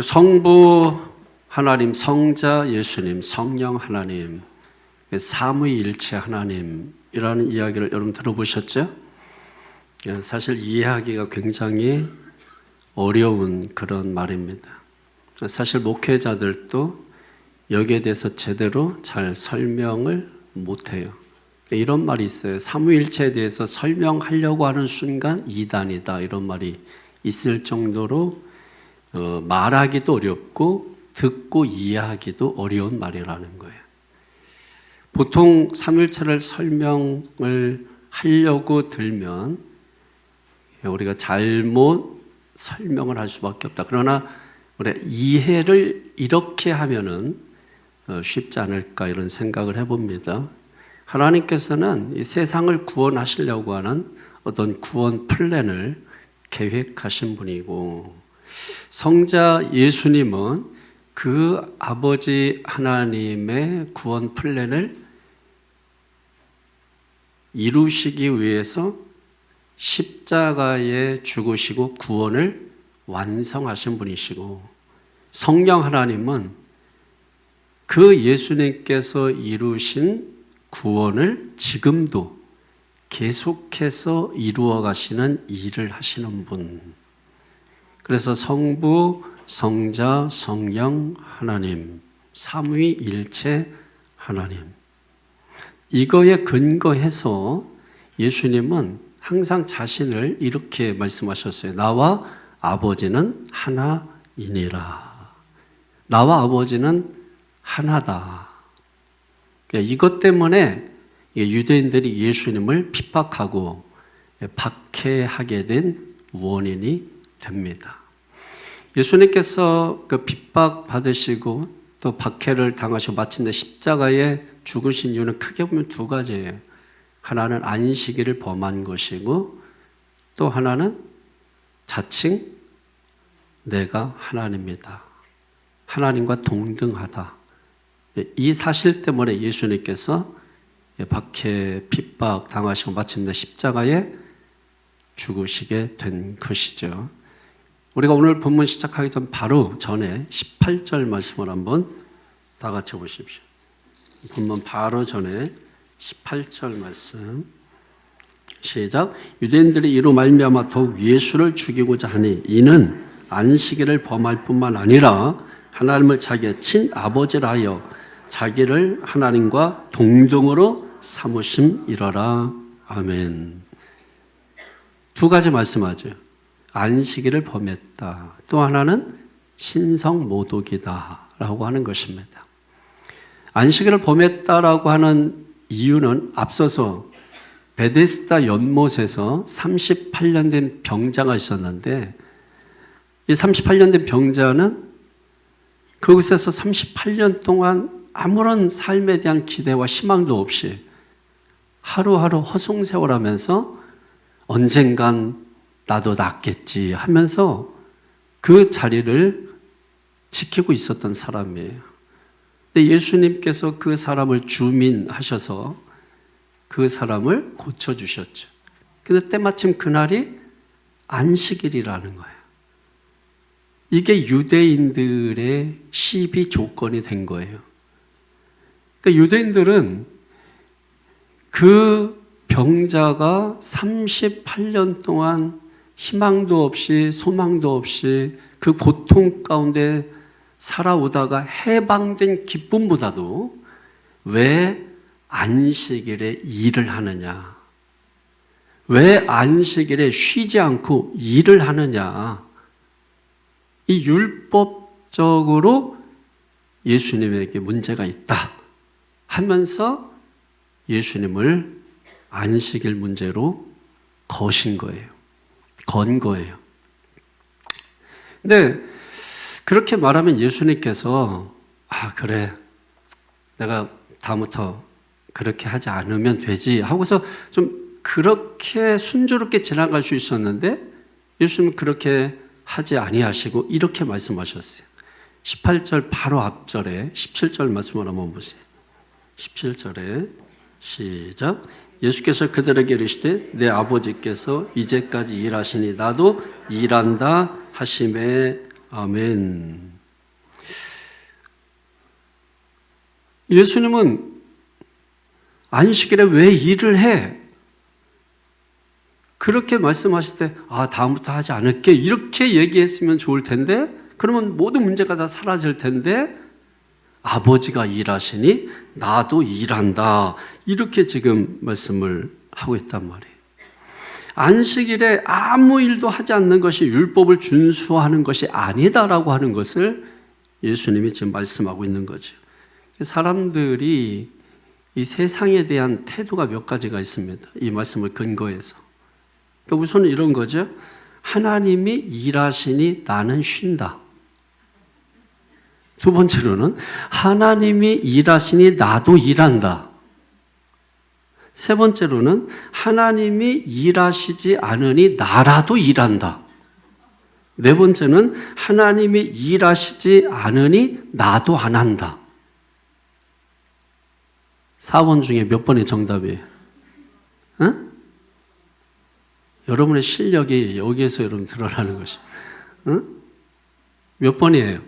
성부 하나님, 성자 예수님, 성령 하나님, 삼위일체 하나님이라는 이야기를 여러분 들어보셨죠? 사실 이해하기가 굉장히 어려운 그런 말입니다. 사실 목회자들도 여기에 대해서 제대로 잘 설명을 못해요. 이런 말이 있어요. 삼위일체에 대해서 설명하려고 하는 순간 이단이다, 이런 말이 있을 정도로 말하기도 어렵고 듣고 이해하기도 어려운 말이라는 거예요. 보통 삼위일체를 설명을 하려고 들면 우리가 잘못 설명을 할 수밖에 없다. 그러나 우리가 이해를 이렇게 하면은 쉽지 않을까, 이런 생각을 해봅니다. 하나님께서는 이 세상을 구원하시려고 하는 어떤 구원 플랜을 계획하신 분이고, 성자 예수님은 그 아버지 하나님의 구원 플랜을 이루시기 위해서 십자가에 죽으시고 구원을 완성하신 분이시고, 성령 하나님은 그 예수님께서 이루신 구원을 지금도 계속해서 이루어 가시는 일을 하시는 분. 그래서 성부, 성자, 성령 하나님, 삼위일체 하나님, 이거에 근거해서 예수님은 항상 자신을 이렇게 말씀하셨어요. 나와 아버지는 하나이니라. 나와 아버지는 하나다. 이것 때문에 유대인들이 예수님을 핍박하고 박해하게 된 원인이 됩니다. 예수님께서 그 핍박 받으시고 또 박해를 당하시고 마침내 십자가에 죽으신 이유는 크게 보면 두 가지예요. 하나는 안식일을 범한 것이고, 또 하나는 자칭 내가 하나님이다, 하나님과 동등하다. 이 사실 때문에 예수님께서 박해, 핍박 당하시고 마침내 십자가에 죽으시게 된 것이죠. 우리가 오늘 본문 시작하기 전 바로 전에 18절 말씀을 한번 다 같이 보십시오. 본문 바로 전에 18절 말씀 시작. 유대인들이 이로 말미암아 더욱 예수를 죽이고자 하니 이는 안식일을 범할 뿐만 아니라 하나님을 자기의 친아버지라 하여 자기를 하나님과 동등으로 삼으심이러라. 아멘. 두 가지 말씀하죠. 안식일을 범했다. 또 하나는 신성모독이다 라고 하는 것입니다. 안식일을 범했다라고 하는 이유는 앞서서 베데스다 연못에서 38년 된 병자가 있었는데, 이 38년 된 병자는 그곳에서 38년 동안 아무런 삶에 대한 기대와 희망도 없이 하루하루 허송세월하면서 언젠간 나도 낫겠지 하면서 그 자리를 지키고 있었던 사람이에요. 근데 예수님께서 그 사람을 주민하셔서 그 사람을 고쳐주셨죠. 근데 때마침 그날이 안식일이라는 거예요. 이게 유대인들의 시비 조건이 된 거예요. 그러니까 유대인들은 그 병자가 38년 동안 희망도 없이 소망도 없이 그 고통 가운데 살아오다가 해방된 기쁨보다도 왜 안식일에 일을 하느냐, 왜 안식일에 쉬지 않고 일을 하느냐, 이 율법적으로 예수님에게 문제가 있다 하면서 예수님을 안식일 문제로 거신 거예요. 건 거예요. 근데 그렇게 말하면 예수님께서 그래, 내가 다음부터 그렇게 하지 않으면 되지 하고서 좀 그렇게 순조롭게 지나갈 수 있었는데, 예수님은 그렇게 하지 아니하시고 이렇게 말씀하셨어요. 18절 바로 앞절에 17절 말씀을 한번 보세요. 17절에 시작. 예수께서 그들에게 이르시되 내 아버지께서 이제까지 일하시니 나도 일한다 하심에 아멘. 예수님은 안식일에 왜 일을 해? 그렇게 말씀하실 때, 다음부터 하지 않을게. 이렇게 얘기했으면 좋을 텐데, 그러면 모든 문제가 다 사라질 텐데, 아버지가 일하시니 나도 일한다. 이렇게 지금 말씀을 하고 있단 말이에요. 안식일에 아무 일도 하지 않는 것이 율법을 준수하는 것이 아니다라고 하는 것을 예수님이 지금 말씀하고 있는 거죠. 사람들이 이 세상에 대한 태도가 몇 가지가 있습니다. 이 말씀을 근거해서. 그러니까 우선은 이런 거죠. 하나님이 일하시니 나는 쉰다. 두 번째로는 하나님이 일하시니 나도 일한다. 세 번째로는 하나님이 일하시지 않으니 나라도 일한다. 네 번째는 하나님이 일하시지 않으니 나도 안 한다. 4번 중에 몇 번이 정답이에요? 응? 여러분의 실력이 여기에서 여러분 드러나는 것이. 응? 몇 번이에요?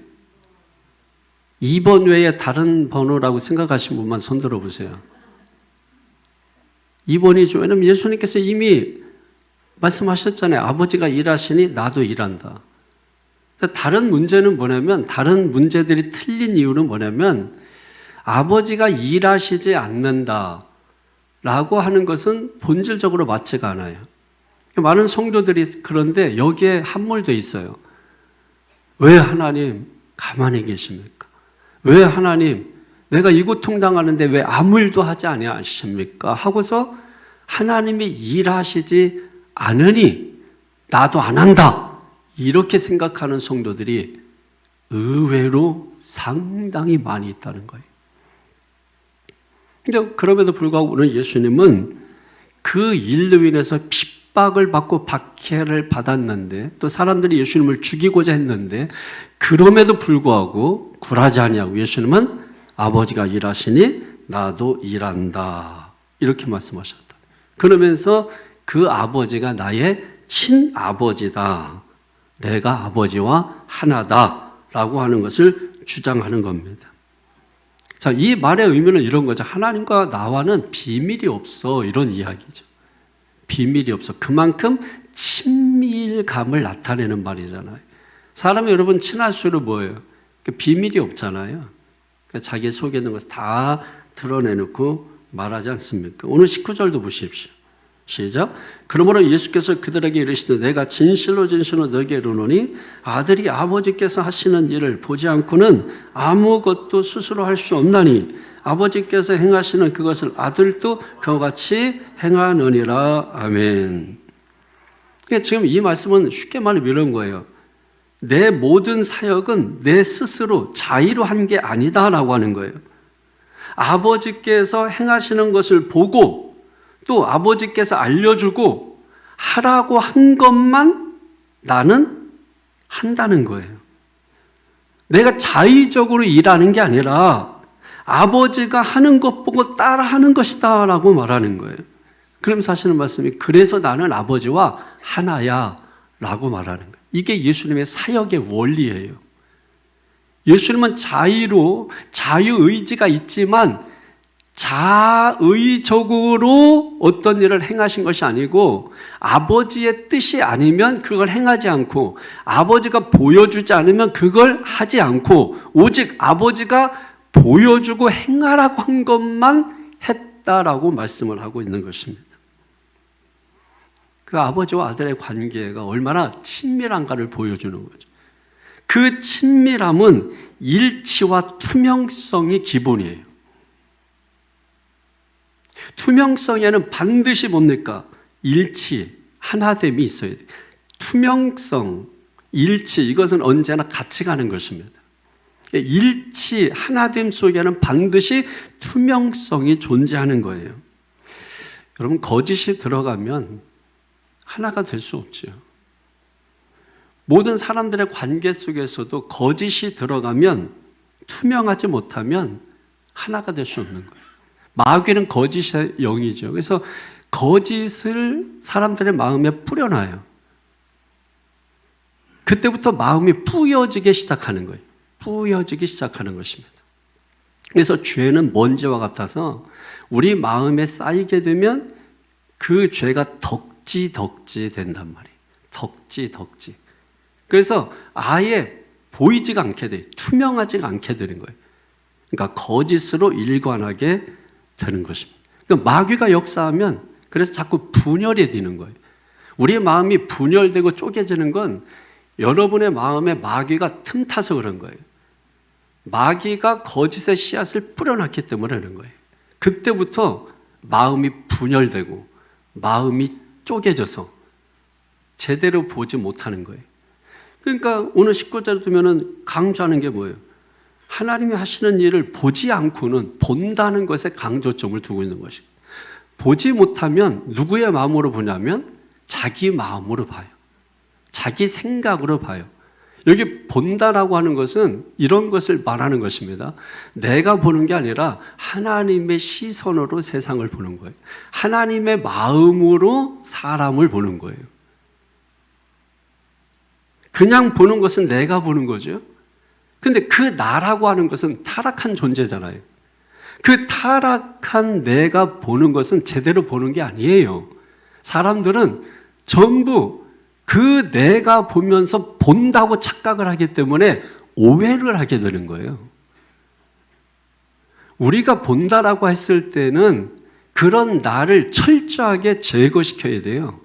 2번 외에 다른 번호라고 생각하신 분만 손 들어보세요. 2번이죠. 왜냐하면 예수님께서 이미 말씀하셨잖아요. 아버지가 일하시니 나도 일한다. 다른 문제는 뭐냐면, 다른 문제들이 틀린 이유는 뭐냐면, 아버지가 일하시지 않는다 라고 하는 것은 본질적으로 맞지가 않아요. 많은 성도들이 그런데 여기에 함몰되어 있어요. 왜 하나님 가만히 계십니까? 왜 하나님 내가 이 고통당하는데 왜 아무 일도 하지 아니하십니까? 하고서 하나님이 일하시지 않으니 나도 안 한다. 이렇게 생각하는 성도들이 의외로 상당히 많이 있다는 거예요. 근데 그럼에도 불구하고 오늘 예수님은 그 일로 인해서 핍박을 받고 박해를 받았는데, 또 사람들이 예수님을 죽이고자 했는데, 그럼에도 불구하고 굴하지 아니하고 예수님은 아버지가 일하시니 나도 일한다. 이렇게 말씀하셨다. 그러면서 그 아버지가 나의 친아버지다. 내가 아버지와 하나다. 라고 하는 것을 주장하는 겁니다. 자, 이 말의 의미는 이런 거죠. 하나님과 나와는 비밀이 없어. 이런 이야기죠. 비밀이 없어. 그만큼 친밀감을 나타내는 말이잖아요. 사람이 여러분 친할수록 뭐예요? 비밀이 없잖아요. 자기 속에 있는 것을 다 드러내놓고 말하지 않습니까? 오늘 19절도 보십시오. 시작. 그러므로 예수께서 그들에게 이르시되 내가 진실로 진실로 너에게 이르노니 아들이 아버지께서 하시는 일을 보지 않고는 아무것도 스스로 할 수 없나니 아버지께서 행하시는 그것을 아들도 그와 같이 행하느니라. 아멘. 지금 이 말씀은 쉽게 말하면 이런 거예요. 내 모든 사역은 내 스스로 자의로 한 게 아니다라고 하는 거예요. 아버지께서 행하시는 것을 보고 또 아버지께서 알려주고 하라고 한 것만 나는 한다는 거예요. 내가 자의적으로 일하는 게 아니라 아버지가 하는 것 보고 따라하는 것이다 라고 말하는 거예요. 그러면서 하시는 말씀이 그래서 나는 아버지와 하나야 라고 말하는 거예요. 이게 예수님의 사역의 원리예요. 예수님은 자유의지가 있지만 자의적으로 어떤 일을 행하신 것이 아니고 아버지의 뜻이 아니면 그걸 행하지 않고 아버지가 보여주지 않으면 그걸 하지 않고 오직 아버지가 보여주고 행하라고 한 것만 했다라고 말씀을 하고 있는 것입니다. 그 아버지와 아들의 관계가 얼마나 친밀한가를 보여주는 거죠. 그 친밀함은 일치와 투명성이 기본이에요. 투명성에는 반드시 뭡니까? 일치, 하나됨이 있어야 돼요. 투명성, 일치, 이것은 언제나 같이 가는 것입니다. 일치, 하나됨 속에는 반드시 투명성이 존재하는 거예요. 여러분, 거짓이 들어가면 하나가 될 수 없죠. 모든 사람들의 관계 속에서도 거짓이 들어가면 투명하지 못하면 하나가 될 수 없는 거예요. 마귀는 거짓의 영이죠. 그래서 거짓을 사람들의 마음에 뿌려놔요. 그때부터 마음이 뿌여지기 시작하는 거예요. 뿌여지기 시작하는 것입니다. 그래서 죄는 먼지와 같아서 우리 마음에 쌓이게 되면 그 죄가 덕지 된단 말이에요. 덕지. 그래서 아예 보이지가 않게 돼요. 투명하지가 않게 되는 거예요. 그러니까 거짓으로 일관하게 되는 것입니다. 그러니까 마귀가 역사하면 그래서 자꾸 분열이 되는 거예요. 우리의 마음이 분열되고 쪼개지는 건 여러분의 마음에 마귀가 틈타서 그런 거예요. 마귀가 거짓의 씨앗을 뿌려놨기 때문에 그런 거예요. 그때부터 마음이 분열되고 마음이 쪼개져서 제대로 보지 못하는 거예요. 그러니까 오늘 19절에 보면 강조하는 게 뭐예요? 하나님이 하시는 일을 보지 않고는 본다는 것에 강조점을 두고 있는 것이에요. 보지 못하면 누구의 마음으로 보냐면 자기 마음으로 봐요. 자기 생각으로 봐요. 여기 본다라고 하는 것은 이런 것을 말하는 것입니다. 내가 보는 게 아니라 하나님의 시선으로 세상을 보는 거예요. 하나님의 마음으로 사람을 보는 거예요. 그냥 보는 것은 내가 보는 거죠. 근데 그 나라고 하는 것은 타락한 존재잖아요. 그 타락한 내가 보는 것은 제대로 보는 게 아니에요. 사람들은 전부 그 내가 보면서 본다고 착각을 하기 때문에 오해를 하게 되는 거예요. 우리가 본다라고 했을 때는 그런 나를 철저하게 제거시켜야 돼요.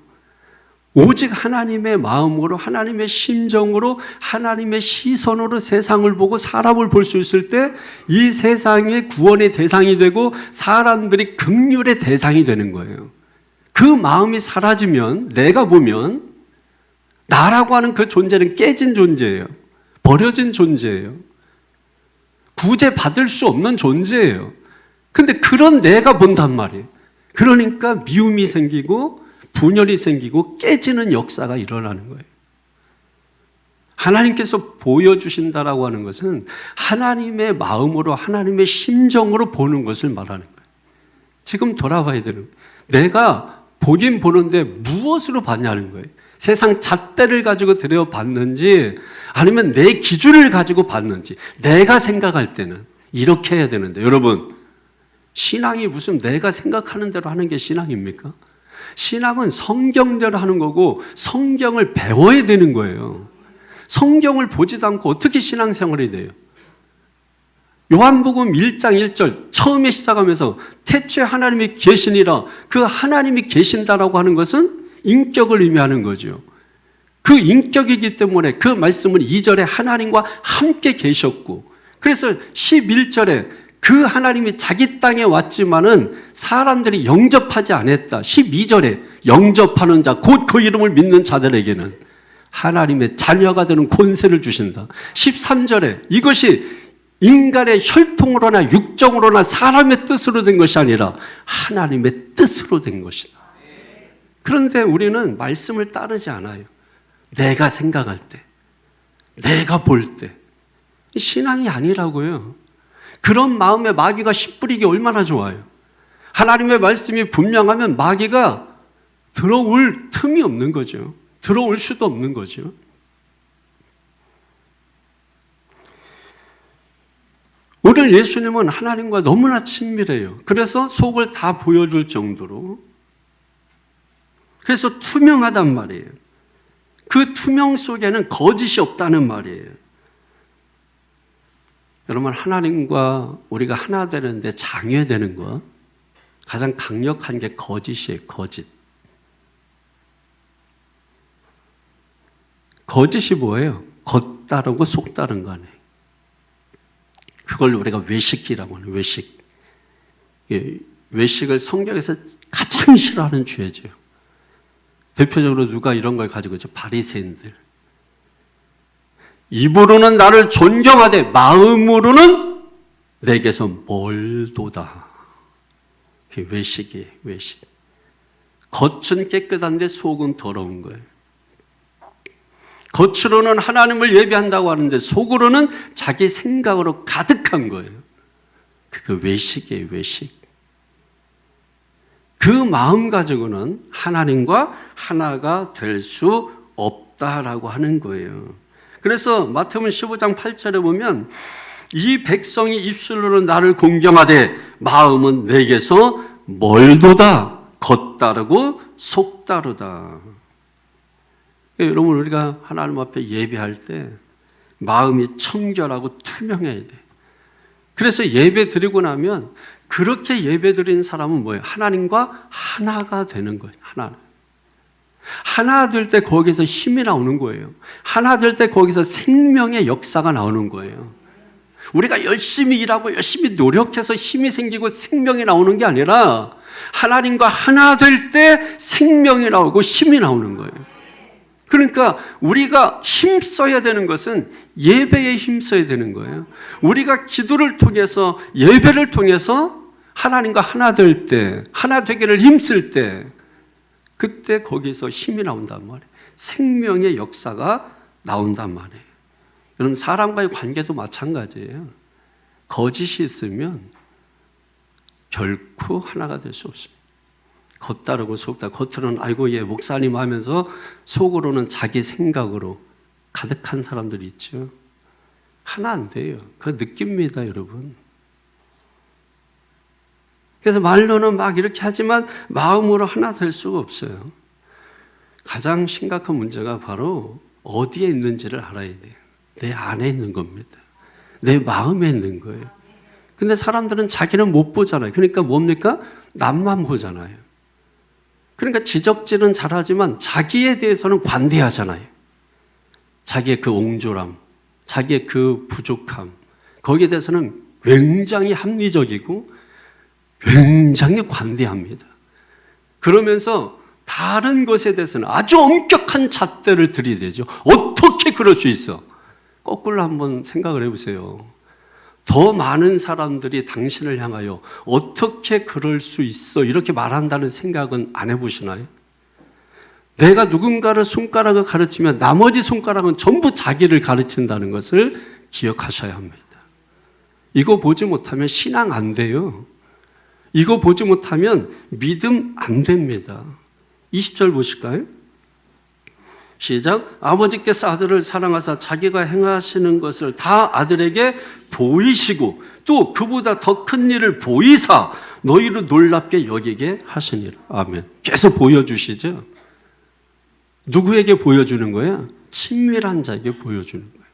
오직 하나님의 마음으로, 하나님의 심정으로, 하나님의 시선으로 세상을 보고 사람을 볼 수 있을 때 이 세상이 구원의 대상이 되고 사람들이 긍휼의 대상이 되는 거예요. 그 마음이 사라지면 내가 보면 나라고 하는 그 존재는 깨진 존재예요. 버려진 존재예요. 구제받을 수 없는 존재예요. 근데 그런 내가 본단 말이에요. 그러니까 미움이 생기고 분열이 생기고 깨지는 역사가 일어나는 거예요. 하나님께서 보여주신다라고 하는 것은 하나님의 마음으로 하나님의 심정으로 보는 것을 말하는 거예요. 지금 돌아봐야 되는 거예요. 내가 보긴 보는데 무엇으로 봤냐는 거예요. 세상 잣대를 가지고 들여봤는지 아니면 내 기준을 가지고 봤는지 내가 생각할 때는 이렇게 해야 되는데 여러분 신앙이 무슨 내가 생각하는 대로 하는 게 신앙입니까? 신앙은 성경대로 하는 거고 성경을 배워야 되는 거예요. 성경을 보지도 않고 어떻게 신앙생활이 돼요? 요한복음 1장 1절 처음에 시작하면서 태초에 하나님이 계시니라 그 하나님이 계신다라고 하는 것은 인격을 의미하는 거죠. 그 인격이기 때문에 그 말씀은 2절에 하나님과 함께 계셨고 그래서 11절에 그 하나님이 자기 땅에 왔지만은 사람들이 영접하지 않았다. 12절에 영접하는 자, 곧 그 이름을 믿는 자들에게는 하나님의 자녀가 되는 권세를 주신다. 13절에 이것이 인간의 혈통으로나 육정으로나 사람의 뜻으로 된 것이 아니라 하나님의 뜻으로 된 것이다. 그런데 우리는 말씀을 따르지 않아요. 내가 생각할 때, 내가 볼 때. 신앙이 아니라고요. 그런 마음에 마귀가 씨 뿌리기 얼마나 좋아요. 하나님의 말씀이 분명하면 마귀가 들어올 틈이 없는 거죠. 들어올 수도 없는 거죠. 오늘 예수님은 하나님과 너무나 친밀해요. 그래서 속을 다 보여줄 정도로. 그래서 투명하단 말이에요. 그 투명 속에는 거짓이 없다는 말이에요. 여러분 하나님과 우리가 하나 되는데 장애되는 것 가장 강력한 게 거짓이에요. 거짓. 거짓이 뭐예요? 겉 따르고 속 따른 거 아니에요. 그걸 우리가 외식이라고 하는 외식. 외식을 성경에서 가장 싫어하는 죄죠. 대표적으로 누가 이런 걸 가지고 있죠? 바리새인들. 입으로는 나를 존경하되 마음으로는 내게서 멀도다. 그게 외식이에요. 외식. 겉은 깨끗한데 속은 더러운 거예요. 겉으로는 하나님을 예배한다고 하는데 속으로는 자기 생각으로 가득한 거예요. 그게 외식이에요. 외식. 그 마음 가지고는 하나님과 하나가 될 수 없다. 같다라고 하는 거예요. 그래서 마태복음 15장 8절에 보면 이 백성이 입술로는 나를 공경하되 마음은 내게서 멀도다. 겉다르고 속다르다. 여러분, 우리가 하나님 앞에 예배할 때 마음이 청결하고 투명해야 돼. 그래서 예배 드리고 나면 그렇게 예배 드리는 사람은 뭐예요? 하나님과 하나가 되는 거예요. 하나 될 때 거기서 힘이 나오는 거예요. 하나 될 때 거기서 생명의 역사가 나오는 거예요. 우리가 열심히 일하고 열심히 노력해서 힘이 생기고 생명이 나오는 게 아니라 하나님과 하나 될 때 생명이 나오고 힘이 나오는 거예요. 그러니까 우리가 힘써야 되는 것은 예배에 힘써야 되는 거예요. 우리가 기도를 통해서 예배를 통해서 하나님과 하나 될 때, 하나 되기를 힘쓸 때, 그때 거기서 힘이 나온단 말이에요. 생명의 역사가 나온단 말이에요. 여러분, 사람과의 관계도 마찬가지예요. 거짓이 있으면 결코 하나가 될 수 없습니다. 겉다르고 속다르고, 겉으로는 아이고 예 목사님 하면서 속으로는 자기 생각으로 가득한 사람들이 있죠. 하나 안 돼요. 그거 느낍니다, 여러분. 그래서 말로는 막 이렇게 하지만 마음으로 하나 될 수가 없어요. 가장 심각한 문제가 바로 어디에 있는지를 알아야 돼요. 내 안에 있는 겁니다. 내 마음에 있는 거예요. 근데 사람들은 자기는 못 보잖아요. 그러니까 뭡니까? 남만 보잖아요. 그러니까 지적질은 잘하지만 자기에 대해서는 관대하잖아요. 자기의 그 옹졸함, 자기의 그 부족함, 거기에 대해서는 굉장히 합리적이고 굉장히 관대합니다. 그러면서 다른 것에 대해서는 아주 엄격한 잣대를 들이대죠. 어떻게 그럴 수 있어? 거꾸로 한번 생각을 해보세요. 더 많은 사람들이 당신을 향하여 어떻게 그럴 수 있어? 이렇게 말한다는 생각은 안 해보시나요? 내가 누군가를 손가락을 가르치면 나머지 손가락은 전부 자기를 가르친다는 것을 기억하셔야 합니다. 이거 보지 못하면 신앙 안 돼요. 이거 보지 못하면 믿음 안 됩니다. 20절 보실까요? 시작. 아버지께서 아들을 사랑하사 자기가 행하시는 것을 다 아들에게 보이시고 또 그보다 더 큰 일을 보이사 너희를 놀랍게 여기게 하시니라. 아멘. 계속 보여주시죠. 누구에게 보여주는 거야? 친밀한 자에게 보여주는 거예요.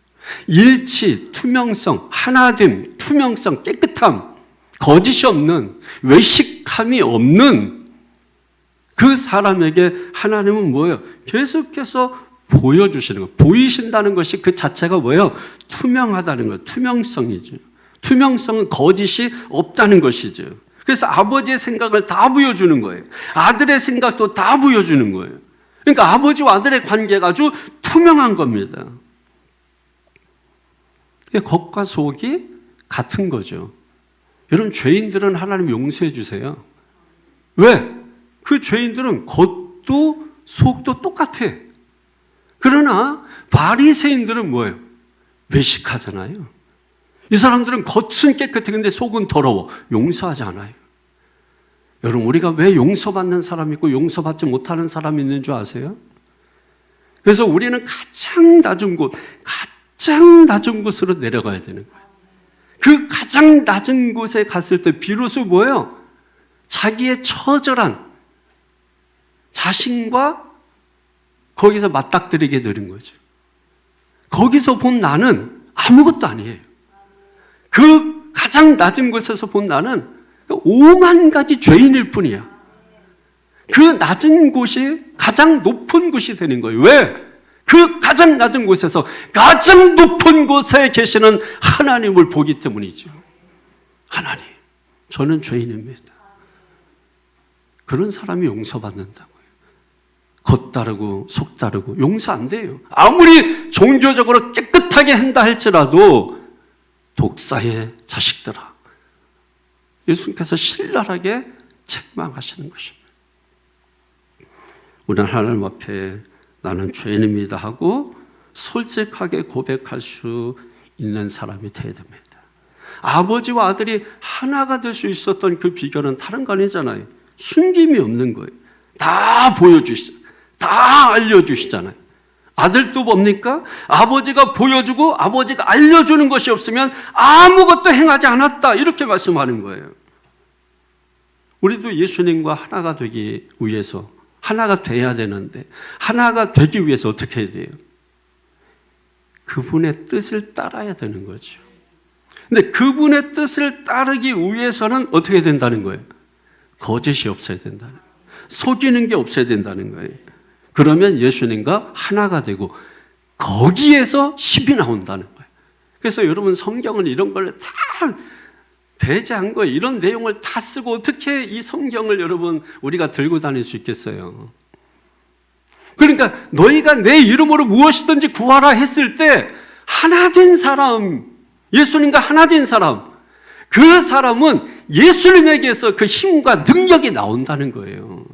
일치, 투명성, 하나됨, 투명성, 깨끗함, 거짓이 없는, 외식함이 없는 그 사람에게 하나님은 뭐예요? 계속해서 보여주시는 거예요. 보이신다는 것이 그 자체가 뭐예요? 투명하다는 거예요. 투명성이죠. 투명성은 거짓이 없다는 것이죠. 그래서 아버지의 생각을 다 보여주는 거예요. 아들의 생각도 다 보여주는 거예요. 그러니까 아버지와 아들의 관계가 아주 투명한 겁니다. 겉과 속이 같은 거죠. 여러분, 죄인들은 하나님 용서해 주세요. 왜? 그 죄인들은 겉도 속도 똑같아. 그러나 바리새인들은 뭐예요? 외식하잖아요. 이 사람들은 겉은 깨끗해 근데 속은 더러워. 용서하지 않아요. 여러분, 우리가 왜 용서받는 사람이 있고 용서받지 못하는 사람이 있는 줄 아세요? 그래서 우리는 가장 낮은 곳으로 내려가야 되는 거예요. 그 가장 낮은 곳에 갔을 때 비로소 뭐예요? 자기의 처절한 자신과 거기서 맞닥뜨리게 되는 거죠. 거기서 본 나는 아무것도 아니에요. 그 가장 낮은 곳에서 본 나는 5만 가지 죄인일 뿐이야. 그 낮은 곳이 가장 높은 곳이 되는 거예요. 왜? 그 가장 낮은 곳에서 가장 높은 곳에 계시는 하나님을 보기 때문이죠. 하나님, 저는 죄인입니다. 그런 사람이 용서받는다고요. 겉다르고 속다르고 용서 안 돼요. 아무리 종교적으로 깨끗하게 한다 할지라도 독사의 자식들아, 예수님께서 신랄하게 책망하시는 것입니다. 우리는 하나님 앞에 나는 죄인입니다 하고 솔직하게 고백할 수 있는 사람이 되어야 됩니다. 아버지와 아들이 하나가 될 수 있었던 그 비결은 다른 거 아니잖아요. 숨김이 없는 거예요. 다 보여주시잖아요. 다 알려주시잖아요. 아들도 뭡니까? 아버지가 보여주고 아버지가 알려주는 것이 없으면 아무것도 행하지 않았다. 이렇게 말씀하는 거예요. 우리도 예수님과 하나가 되기 위해서 하나가 돼야 되는데 하나가 되기 위해서 어떻게 해야 돼요? 그분의 뜻을 따라야 되는 거죠. 근데 그분의 뜻을 따르기 위해서는 어떻게 된다는 거예요? 거짓이 없어야 된다는 거예요. 속이는 게 없어야 된다는 거예요. 그러면 예수님과 하나가 되고 거기에서 힘이 나온다는 거예요. 그래서 여러분 성경은 이런 걸 다 배제한 거예요. 이런 내용을 다 쓰고 어떻게 이 성경을 여러분 우리가 들고 다닐 수 있겠어요? 그러니까 너희가 내 이름으로 무엇이든지 구하라 했을 때 하나 된 사람, 예수님과 하나 된 사람, 그 사람은 예수님에게서 그 힘과 능력이 나온다는 거예요.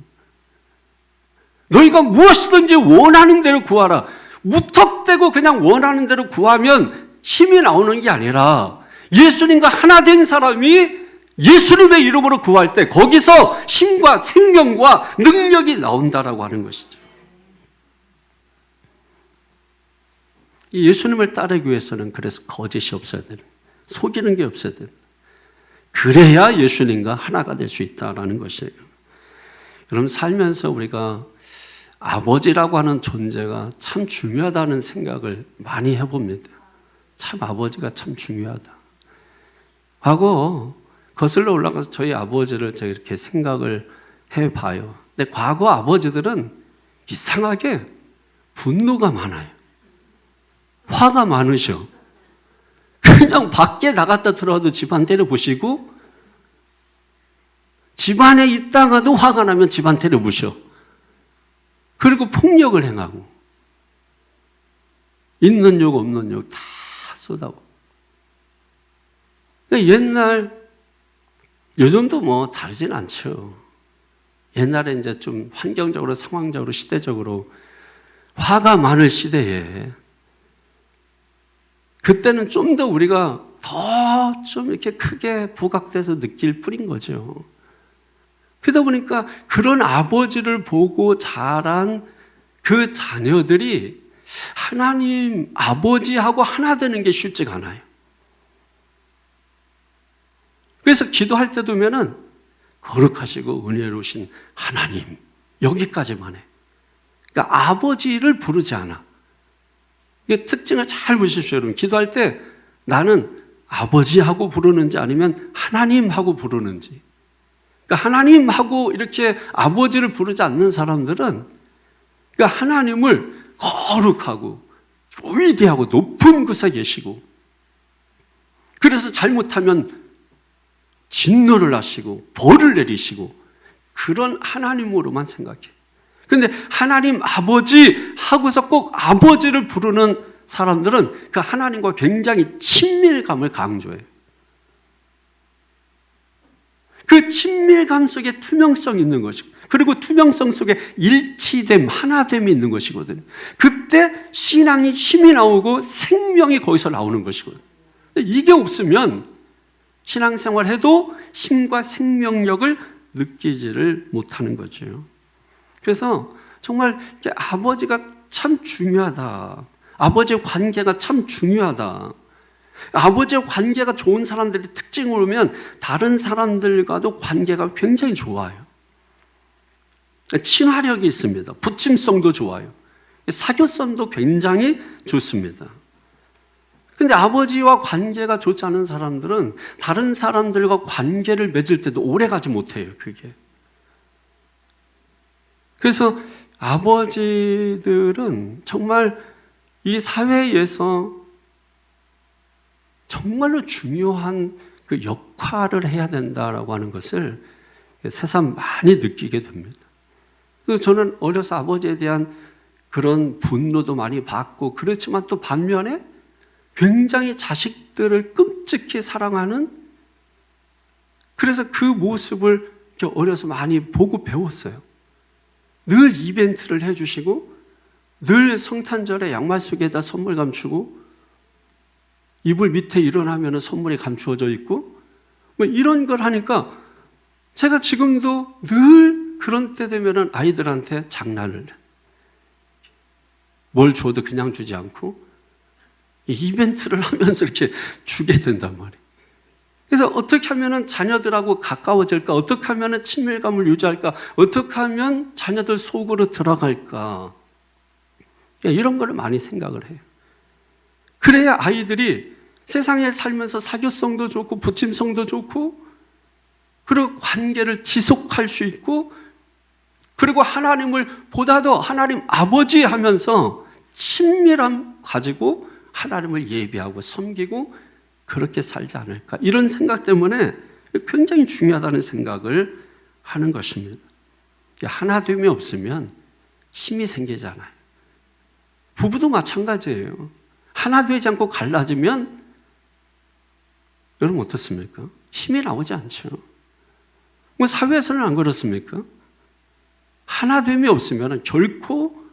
너희가 무엇이든지 원하는 대로 구하라. 무턱대고 그냥 원하는 대로 구하면 힘이 나오는 게 아니라 예수님과 하나 된 사람이 예수님의 이름으로 구할 때 거기서 힘과 생명과 능력이 나온다라고 하는 것이죠. 예수님을 따르기 위해서는 그래서 거짓이 없어야 되는, 속이는 게 없어야 되는, 그래야 예수님과 하나가 될 수 있다라는 것이에요. 여러분 살면서 우리가 아버지라고 하는 존재가 참 중요하다는 생각을 많이 해봅니다. 참 아버지가 참 중요하다 하고 거슬러 올라가서 저희 아버지를 제가 이렇게 생각을 해봐요. 근데 과거 아버지들은 이상하게 분노가 많아요. 화가 많으셔. 그냥 밖에 나갔다 들어와도 집안 때려부시고 집안에 있다가도 화가 나면 집안 때려부셔. 그리고 폭력을 행하고 있는 욕 없는 욕 다 쏟아고. 그러니까 옛날 요즘도 뭐 다르진 않죠. 옛날에 이제 좀 환경적으로 상황적으로 시대적으로 화가 많을 시대에 그때는 좀 더 우리가 더 좀 이렇게 크게 부각돼서 느낄 뿐인 거죠. 그러다 보니까 그런 아버지를 보고 자란 그 자녀들이 하나님 아버지하고 하나 되는 게 쉽지가 않아요. 그래서 기도할 때 보면은 거룩하시고 은혜로우신 하나님 여기까지만 해. 그러니까 아버지를 부르지 않아. 이게 특징을 잘 보십시오, 여러분. 기도할 때 나는 아버지하고 부르는지 아니면 하나님하고 부르는지. 그러니까 하나님하고 이렇게 아버지를 부르지 않는 사람들은 그러니까 하나님을 거룩하고 위대하고 높은 곳에 계시고 그래서 잘못하면 진노를 하시고 벌을 내리시고 그런 하나님으로만 생각해. 그런데 하나님 아버지 하고서 꼭 아버지를 부르는 사람들은 그 하나님과 굉장히 친밀감을 강조해요. 그 친밀감 속에 투명성이 있는 것이고 그리고 투명성 속에 일치됨, 하나됨이 있는 것이거든요. 그때 신앙이 힘이 나오고 생명이 거기서 나오는 것이거든요. 이게 없으면 신앙생활 해도 힘과 생명력을 느끼지를 못하는 거죠. 그래서 정말 아버지가 참 중요하다. 아버지의 관계가 참 중요하다. 아버지의 관계가 좋은 사람들의 특징을 보면 다른 사람들과도 관계가 굉장히 좋아요. 친화력이 있습니다. 부침성도 좋아요. 사교성도 굉장히 좋습니다. 근데 아버지와 관계가 좋지 않은 사람들은 다른 사람들과 관계를 맺을 때도 오래 가지 못해요, 그게. 그래서 아버지들은 정말 이 사회에서 정말로 중요한 그 역할을 해야 된다라고 하는 것을 새삼 많이 느끼게 됩니다. 그래서 저는 어려서 아버지에 대한 그런 분노도 많이 받고 그렇지만 또 반면에 굉장히 자식들을 끔찍히 사랑하는 그래서 그 모습을 어려서 많이 보고 배웠어요. 늘 이벤트를 해주시고 늘 성탄절에 양말 속에다 선물 감추고 이불 밑에 일어나면 선물이 감추어져 있고 뭐 이런 걸 하니까 제가 지금도 늘 그런 때 되면 아이들한테 장난을 뭘 줘도 그냥 주지 않고 이벤트를 하면서 이렇게 주게 된단 말이에요. 그래서 어떻게 하면 자녀들하고 가까워질까? 어떻게 하면 친밀감을 유지할까? 어떻게 하면 자녀들 속으로 들어갈까? 이런 거를 많이 생각을 해요. 그래야 아이들이 세상에 살면서 사교성도 좋고 부침성도 좋고 그리고 관계를 지속할 수 있고 그리고 하나님을 보다도 하나님 아버지 하면서 친밀함 가지고 하나님을 예배하고 섬기고 그렇게 살지 않을까. 이런 생각 때문에 굉장히 중요하다는 생각을 하는 것입니다. 하나됨이 없으면 힘이 생기잖아요. 부부도 마찬가지예요. 하나 되지 않고 갈라지면 여러분 어떻습니까? 힘이 나오지 않죠. 뭐 사회에서는 안 그렇습니까? 하나됨이 없으면 결코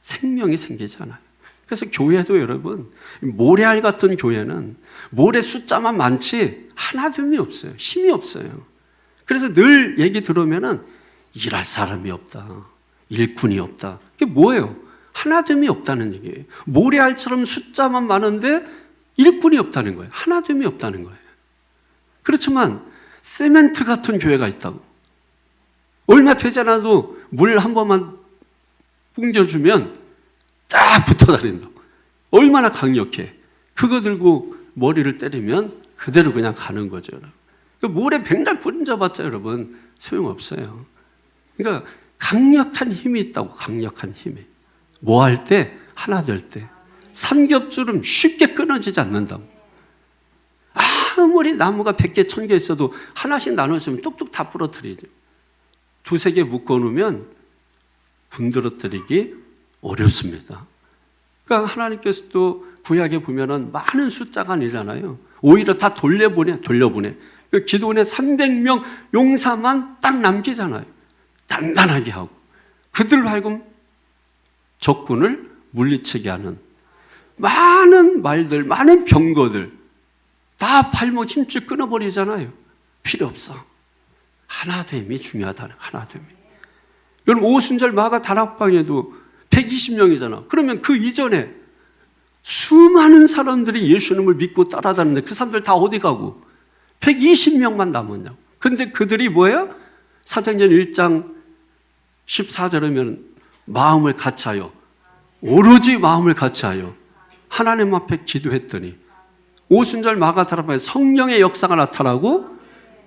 생명이 생기지 않아요. 그래서 교회도 여러분, 모래알 같은 교회는 모래 숫자만 많지 하나됨이 없어요. 힘이 없어요. 그래서 늘 얘기 들으면은 일할 사람이 없다. 일꾼이 없다. 이게 뭐예요? 하나됨이 없다는 얘기예요. 모래알처럼 숫자만 많은데 일꾼이 없다는 거예요. 하나됨이 없다는 거예요. 그렇지만 세멘트 같은 교회가 있다고. 얼마 되지 않아도 물 한 번만 뿜겨주면 딱 붙어 다닌다고. 얼마나 강력해. 그거 들고 머리를 때리면 그대로 그냥 가는 거죠. 모래 백날 뿌려봤자 여러분 소용없어요. 그러니까 강력한 힘이 있다고. 강력한 힘이. 뭐 할 때? 하나 될 때. 삼겹줄은 쉽게 끊어지지 않는다고. 아무리 나무가 100개, 1000개 있어도 하나씩 나눠주면 뚝뚝 다 부러뜨리죠. 두세 개 묶어놓으면 분들어뜨리기 어렵습니다. 그러니까 하나님께서도 구약에 보면은 많은 숫자가 아니잖아요. 오히려 다 돌려보내. 기도원에 300명 용사만 딱 남기잖아요. 단단하게 하고. 그들로 하여금 적군을 물리치게 하는 많은 말들, 많은 병거들 다 발목 힘줄 끊어버리잖아요. 필요 없어. 하나됨이 중요하다는 하나됨이. 여러분 오순절 마가 다락방에도 120명이잖아. 그러면 그 이전에 수많은 사람들이 예수님을 믿고 따라다니는데 그 사람들 다 어디 가고 120명만 남았냐고. 근데 그들이 뭐예요? 사도행전 1장 14절이면 마음을 같이하여 오로지 마음을 같이하여 하나님 앞에 기도했더니 오순절 마가 다락방에 성령의 역사가 나타나고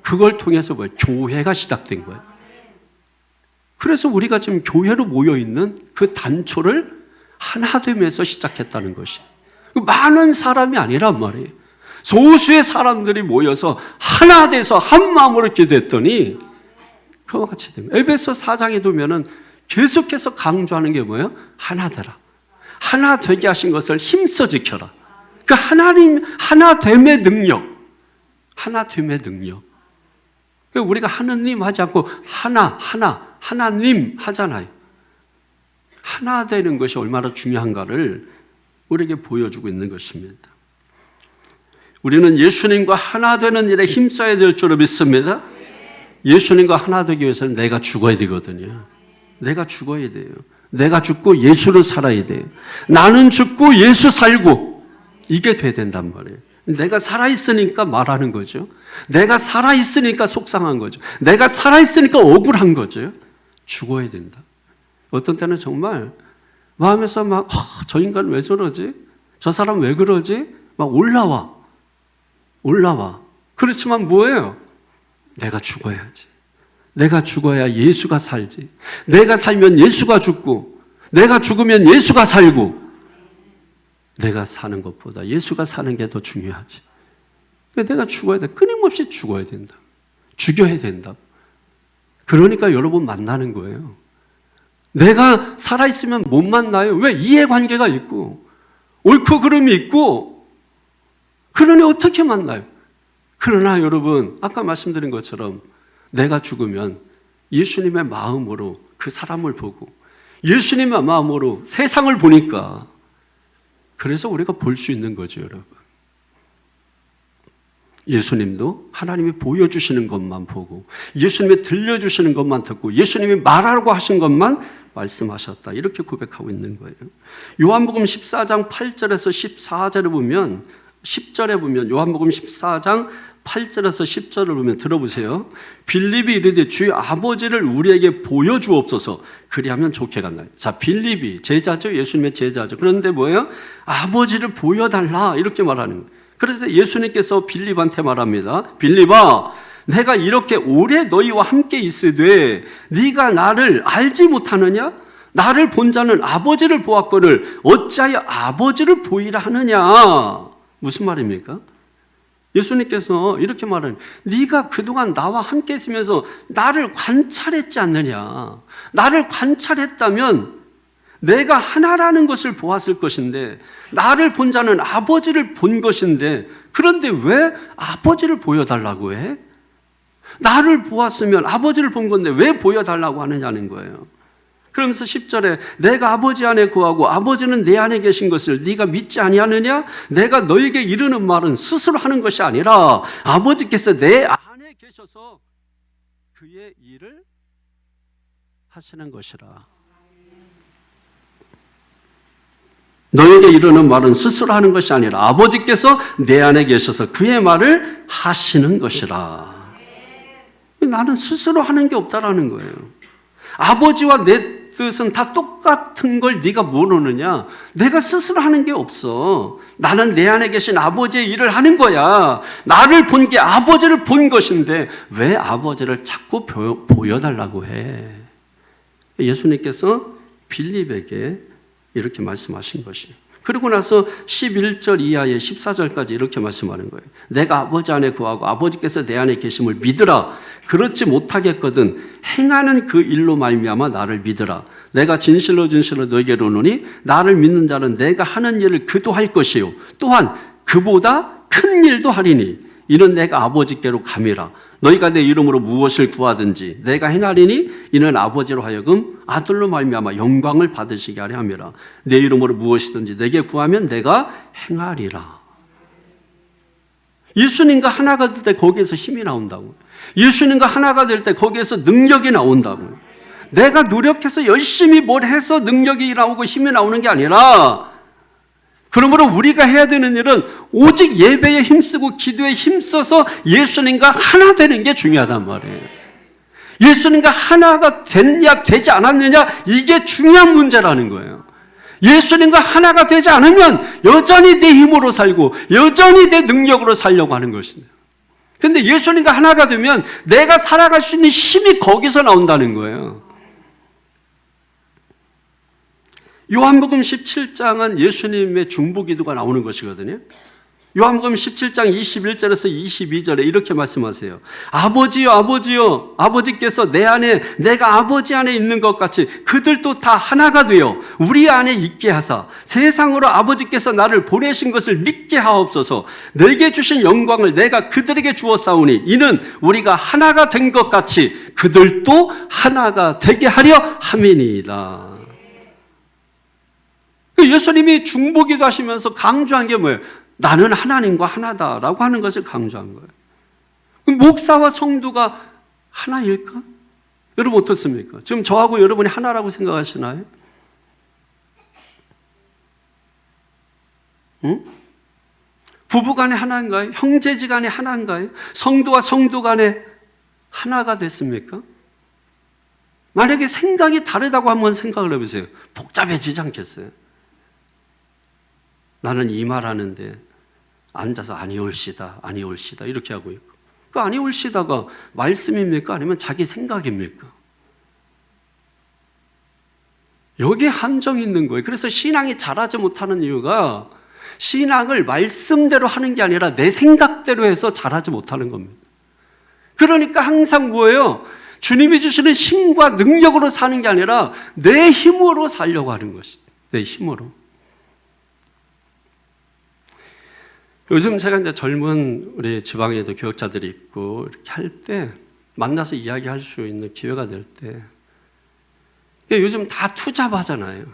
그걸 통해서 뭐예요? 교회가 시작된 거예요. 그래서 우리가 지금 교회로 모여있는 그 단초를 하나됨에서 시작했다는 것이 많은 사람이 아니란 말이에요. 소수의 사람들이 모여서 하나 돼서 한 마음으로 기도했더니 그와 같이 됩니다. 에베소 4장에 보면은 계속해서 강조하는 게 뭐예요? 하나 되라. 하나 되게 하신 것을 힘써 지켜라. 그 하나님 하나됨의 능력. 하나됨의 능력. 우리가 하느님 하지 않고 하나님 하잖아요. 하나 되는 것이 얼마나 중요한가를 우리에게 보여주고 있는 것입니다. 우리는 예수님과 하나 되는 일에 힘써야 될 줄로 믿습니다. 예수님과 하나 되기 위해서는 내가 죽어야 되거든요. 내가 죽어야 돼요. 내가 죽고 예수로 살아야 돼요. 나는 죽고 예수 살고 이게 돼야 된단 말이에요. 내가 살아있으니까 말하는 거죠. 내가 살아있으니까 속상한 거죠. 내가 살아있으니까 억울한 거죠. 죽어야 된다. 어떤 때는 정말 마음에서 막 저 인간 왜 저러지? 저 사람 왜 그러지? 막 올라와. 그렇지만 뭐예요? 내가 죽어야지. 내가 죽어야 예수가 살지. 내가 살면 예수가 죽고 내가 죽으면 예수가 살고 내가 사는 것보다 예수가 사는 게 더 중요하지. 내가 죽어야 돼. 끊임없이 죽어야 된다. 죽여야 된다. 그러니까 여러분 만나는 거예요. 내가 살아있으면 못 만나요. 왜? 이해관계가 있고 옳고 그름이 있고 그러니 어떻게 만나요? 그러나 여러분 아까 말씀드린 것처럼 내가 죽으면 예수님의 마음으로 그 사람을 보고 예수님의 마음으로 세상을 보니까 그래서 우리가 볼 수 있는 거죠, 여러분. 예수님도 하나님이 보여주시는 것만 보고 예수님이 들려주시는 것만 듣고 예수님이 말하라고 하신 것만 말씀하셨다. 이렇게 고백하고 있는 거예요. 요한복음 14장 8절에서 14절에 보면 10절에 보면 요한복음 14장 8절에서 10절을 보면 들어보세요. 빌립이 이르되 주의 아버지를 우리에게 보여주옵소서 그리하면 좋게 간다. 자, 빌립이 제자죠. 예수님의 제자죠. 그런데 뭐예요? 아버지를 보여달라 이렇게 말하는 거예요. 그래서 예수님께서 빌립한테 말합니다. 빌립아, 내가 이렇게 오래 너희와 함께 있으되 네가 나를 알지 못하느냐? 나를 본 자는 아버지를 보았거늘 어찌하여 아버지를 보이라 하느냐? 무슨 말입니까? 예수님께서 이렇게 말하는, 네가 그동안 나와 함께 있으면서 나를 관찰했지 않느냐? 나를 관찰했다면 내가 하나라는 것을 보았을 것인데 나를 본 자는 아버지를 본 것인데 그런데 왜 아버지를 보여달라고 해? 나를 보았으면 아버지를 본 건데 왜 보여달라고 하느냐는 거예요. 그러면서 10절에 내가 아버지 안에 거하고 아버지는 내 안에 계신 것을 네가 믿지 아니하느냐? 내가 너에게 이르는 말은 스스로 하는 것이 아니라 아버지께서 내 안에 계셔서 그의 일을 하시는 것이라. 너에게 이르는 말은 스스로 하는 것이 아니라 아버지께서 내 안에 계셔서 그의 말을 하시는 것이라. 나는 스스로 하는 게 없다라는 거예요. 아버지와 내 뜻은 다 똑같은 걸 네가 모르느냐? 내가 스스로 하는 게 없어. 나는 내 안에 계신 아버지의 일을 하는 거야. 나를 본 게 아버지를 본 것인데 왜 아버지를 자꾸 보여달라고 해? 예수님께서 빌립에게 이렇게 말씀하신 것이. 그리고 나서 11절 이하의 14절까지 이렇게 말씀하는 거예요. 내가 아버지 안에 거하고 아버지께서 내 안에 계심을 믿으라. 그렇지 못하겠거든 행하는 그 일로 말미암아 나를 믿으라. 내가 진실로 진실로 너에게 이르노니 나를 믿는 자는 내가 하는 일을 그도 할 것이요 또한 그보다 큰 일도 하리니 이는 내가 아버지께로 감이라. 너희가 내 이름으로 무엇을 구하든지 내가 행하리니 이는 아버지로 하여금 아들로 말미암아 영광을 받으시게 하려 함이라. 내 이름으로 무엇이든지 내게 구하면 내가 행하리라. 예수님과 하나가 될 때 거기에서 힘이 나온다고. 예수님과 하나가 될 때 거기에서 능력이 나온다고. 내가 노력해서 열심히 뭘 해서 능력이 나오고 힘이 나오는 게 아니라 그러므로 우리가 해야 되는 일은 오직 예배에 힘쓰고 기도에 힘써서 예수님과 하나 되는 게 중요하단 말이에요. 예수님과 하나가 됐냐 되지 않았느냐 이게 중요한 문제라는 거예요. 예수님과 하나가 되지 않으면 여전히 내 힘으로 살고 여전히 내 능력으로 살려고 하는 것입니다. 그런데 예수님과 하나가 되면 내가 살아갈 수 있는 힘이 거기서 나온다는 거예요. 요한복음 17장은 예수님의 중보기도가 나오는 것이거든요. 요한복음 17장 21절에서 22절에 이렇게 말씀하세요. 아버지요 아버지요 아버지께서 내 안에 내가 아버지 안에 있는 것 같이 그들도 다 하나가 되어 우리 안에 있게 하사 세상으로 아버지께서 나를 보내신 것을 믿게 하옵소서. 내게 주신 영광을 내가 그들에게 주었사오니 이는 우리가 하나가 된 것 같이 그들도 하나가 되게 하려 함이니이다. 예수님이 중보기도 하시면서 강조한 게 뭐예요? 나는 하나님과 하나다라고 하는 것을 강조한 거예요. 목사와 성도가 하나일까? 여러분 어떻습니까? 지금 저하고 여러분이 하나라고 생각하시나요? 응? 부부간에 하나인가요? 형제지간에 하나인가요? 성도와 성도 간에 하나가 됐습니까? 만약에 생각이 다르다고 한번 생각을 해보세요. 복잡해지지 않겠어요? 나는 이 말하는데 앉아서 아니올시다 아니올시다 이렇게 하고 있고 그 아니올시다가 말씀입니까? 아니면 자기 생각입니까? 여기에 함정이 있는 거예요. 그래서 신앙이 자라지 못하는 이유가 신앙을 말씀대로 하는 게 아니라 내 생각대로 해서 자라지 못하는 겁니다. 그러니까 항상 뭐예요? 주님이 주시는 힘과 능력으로 사는 게 아니라 내 힘으로 살려고 하는 것이 내 힘으로. 요즘 제가 이제 젊은 우리 지방에도 교역자들이 있고 이렇게 할 때 만나서 이야기할 수 있는 기회가 될 때 요즘 다 투잡하잖아요.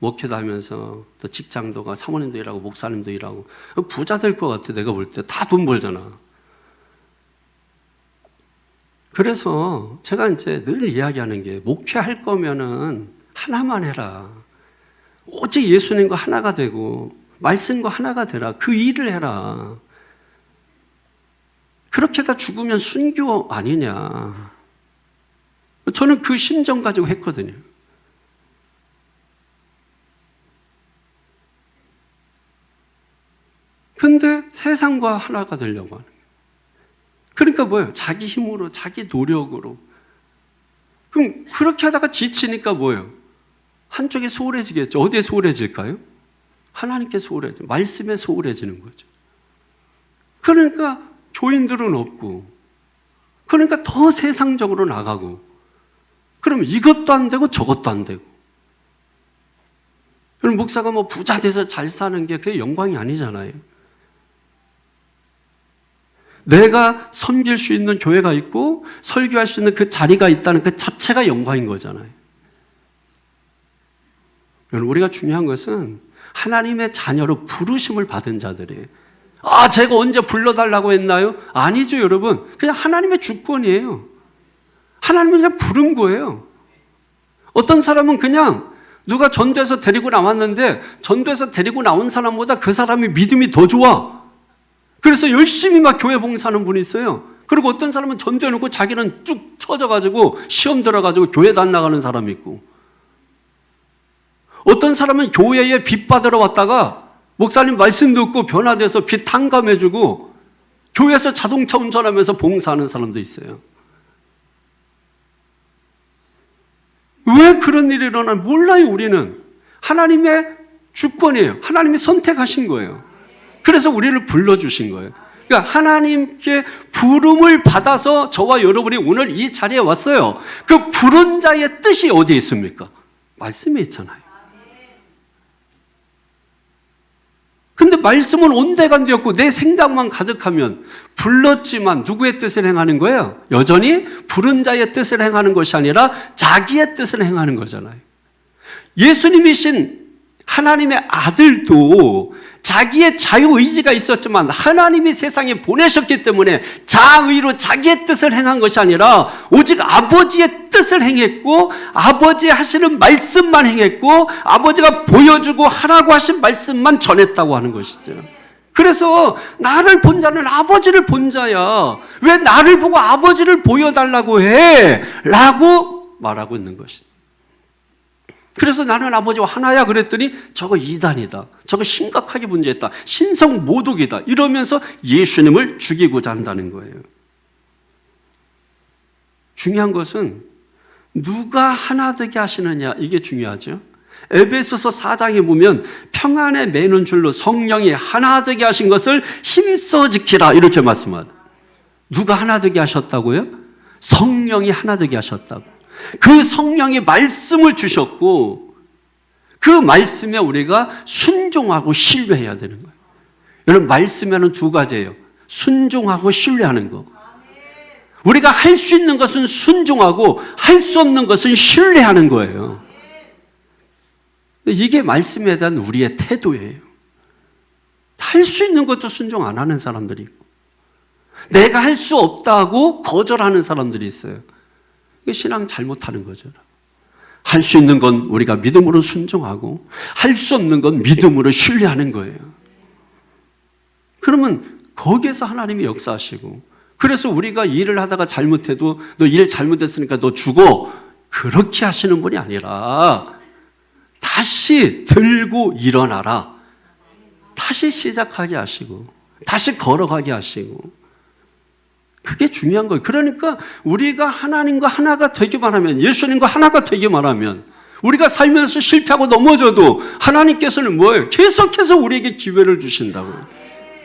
목회도 하면서 또 직장도 가 사모님도 일하고 목사님도 일하고 부자 될 것 같아. 내가 볼 때 다 돈 벌잖아. 그래서 제가 이제 늘 이야기하는 게 목회할 거면은 하나만 해라. 오직 예수님과 하나가 되고 말씀과 하나가 되라. 그 일을 해라. 그렇게 다 죽으면 순교 아니냐. 저는 그 심정 가지고 했거든요. 근데 세상과 하나가 되려고 하는 거예요. 그러니까 뭐예요? 자기 힘으로, 자기 노력으로. 그럼 그렇게 하다가 지치니까 뭐예요? 한쪽에 소홀해지겠죠. 어디에 소홀해질까요? 하나님께 소홀해져. 말씀에 소홀해지는 거죠. 그러니까 교인들은 없고, 그러니까 더 세상적으로 나가고, 그럼 이것도 안 되고 저것도 안 되고. 그럼 목사가 뭐 부자 돼서 잘 사는 게 그게 영광이 아니잖아요. 내가 섬길 수 있는 교회가 있고 설교할 수 있는 그 자리가 있다는 그 자체가 영광인 거잖아요. 우리가 중요한 것은 하나님의 자녀로 부르심을 받은 자들이에요. 아, 제가 언제 불러달라고 했나요? 아니죠, 여러분. 그냥 하나님의 주권이에요. 하나님이 그냥 부른 거예요. 어떤 사람은 그냥 누가 전도해서 데리고 나왔는데 전도해서 데리고 나온 사람보다 그 사람이 믿음이 더 좋아. 그래서 열심히 막 교회 봉사하는 분이 있어요. 그리고 어떤 사람은 전도해놓고 자기는 쭉 처져가지고 시험 들어가지고 교회도 안 나가는 사람이 있고, 어떤 사람은 교회에 빚 받으러 왔다가 목사님 말씀 듣고 변화돼서 빚 탕감해주고 교회에서 자동차 운전하면서 봉사하는 사람도 있어요. 왜 그런 일이 일어나? 몰라요. 우리는 하나님의 주권이에요. 하나님이 선택하신 거예요. 그래서 우리를 불러주신 거예요. 그러니까 하나님께 부름을 받아서 저와 여러분이 오늘 이 자리에 왔어요. 그 부른 자의 뜻이 어디에 있습니까? 말씀에 있잖아요. 근데 말씀은 온데간데없고 내 생각만 가득하면 불렀지만 누구의 뜻을 행하는 거예요? 여전히 부른 자의 뜻을 행하는 것이 아니라 자기의 뜻을 행하는 거잖아요. 예수님이신 하나님의 아들도 자기의 자유의지가 있었지만 하나님이 세상에 보내셨기 때문에 자의로 자기의 뜻을 행한 것이 아니라 오직 아버지의 뜻을 행했고 아버지 하시는 말씀만 행했고 아버지가 보여주고 하라고 하신 말씀만 전했다고 하는 것이죠. 그래서 나를 본 자는 아버지를 본 자야. 왜 나를 보고 아버지를 보여달라고 해? 라고 말하고 있는 것이죠. 그래서 나는 아버지와 하나야 그랬더니 저거 이단이다. 저거 심각하게 문제했다. 신성 모독이다. 이러면서 예수님을 죽이고자 한다는 거예요. 중요한 것은 누가 하나 되게 하시느냐, 이게 중요하죠. 에베소서 4장에 보면 평안에 매는 줄로 성령이 하나 되게 하신 것을 힘써 지키라 이렇게 말씀합니다. 누가 하나 되게 하셨다고요? 성령이 하나 되게 하셨다고. 그 성령이 말씀을 주셨고 그 말씀에 우리가 순종하고 신뢰해야 되는 거예요. 여러분, 말씀에는 두 가지예요. 순종하고 신뢰하는 거. 우리가 할 수 있는 것은 순종하고 할 수 없는 것은 신뢰하는 거예요. 이게 말씀에 대한 우리의 태도예요. 할 수 있는 것도 순종 안 하는 사람들이 있고 내가 할 수 없다고 거절하는 사람들이 있어요. 이게 신앙 잘못하는 거죠. 할 수 있는 건 우리가 믿음으로 순종하고 할 수 없는 건 믿음으로 신뢰하는 거예요. 그러면 거기에서 하나님이 역사하시고, 그래서 우리가 일을 하다가 잘못해도 너 일 잘못했으니까 너 죽어, 그렇게 하시는 분이 아니라 다시 들고 일어나라, 다시 시작하게 하시고 다시 걸어가게 하시고, 그게 중요한 거예요. 그러니까 우리가 하나님과 하나가 되기만 하면, 예수님과 하나가 되기만 하면, 우리가 살면서 실패하고 넘어져도 하나님께서는 뭐예요? 계속해서 우리에게 기회를 주신다고요.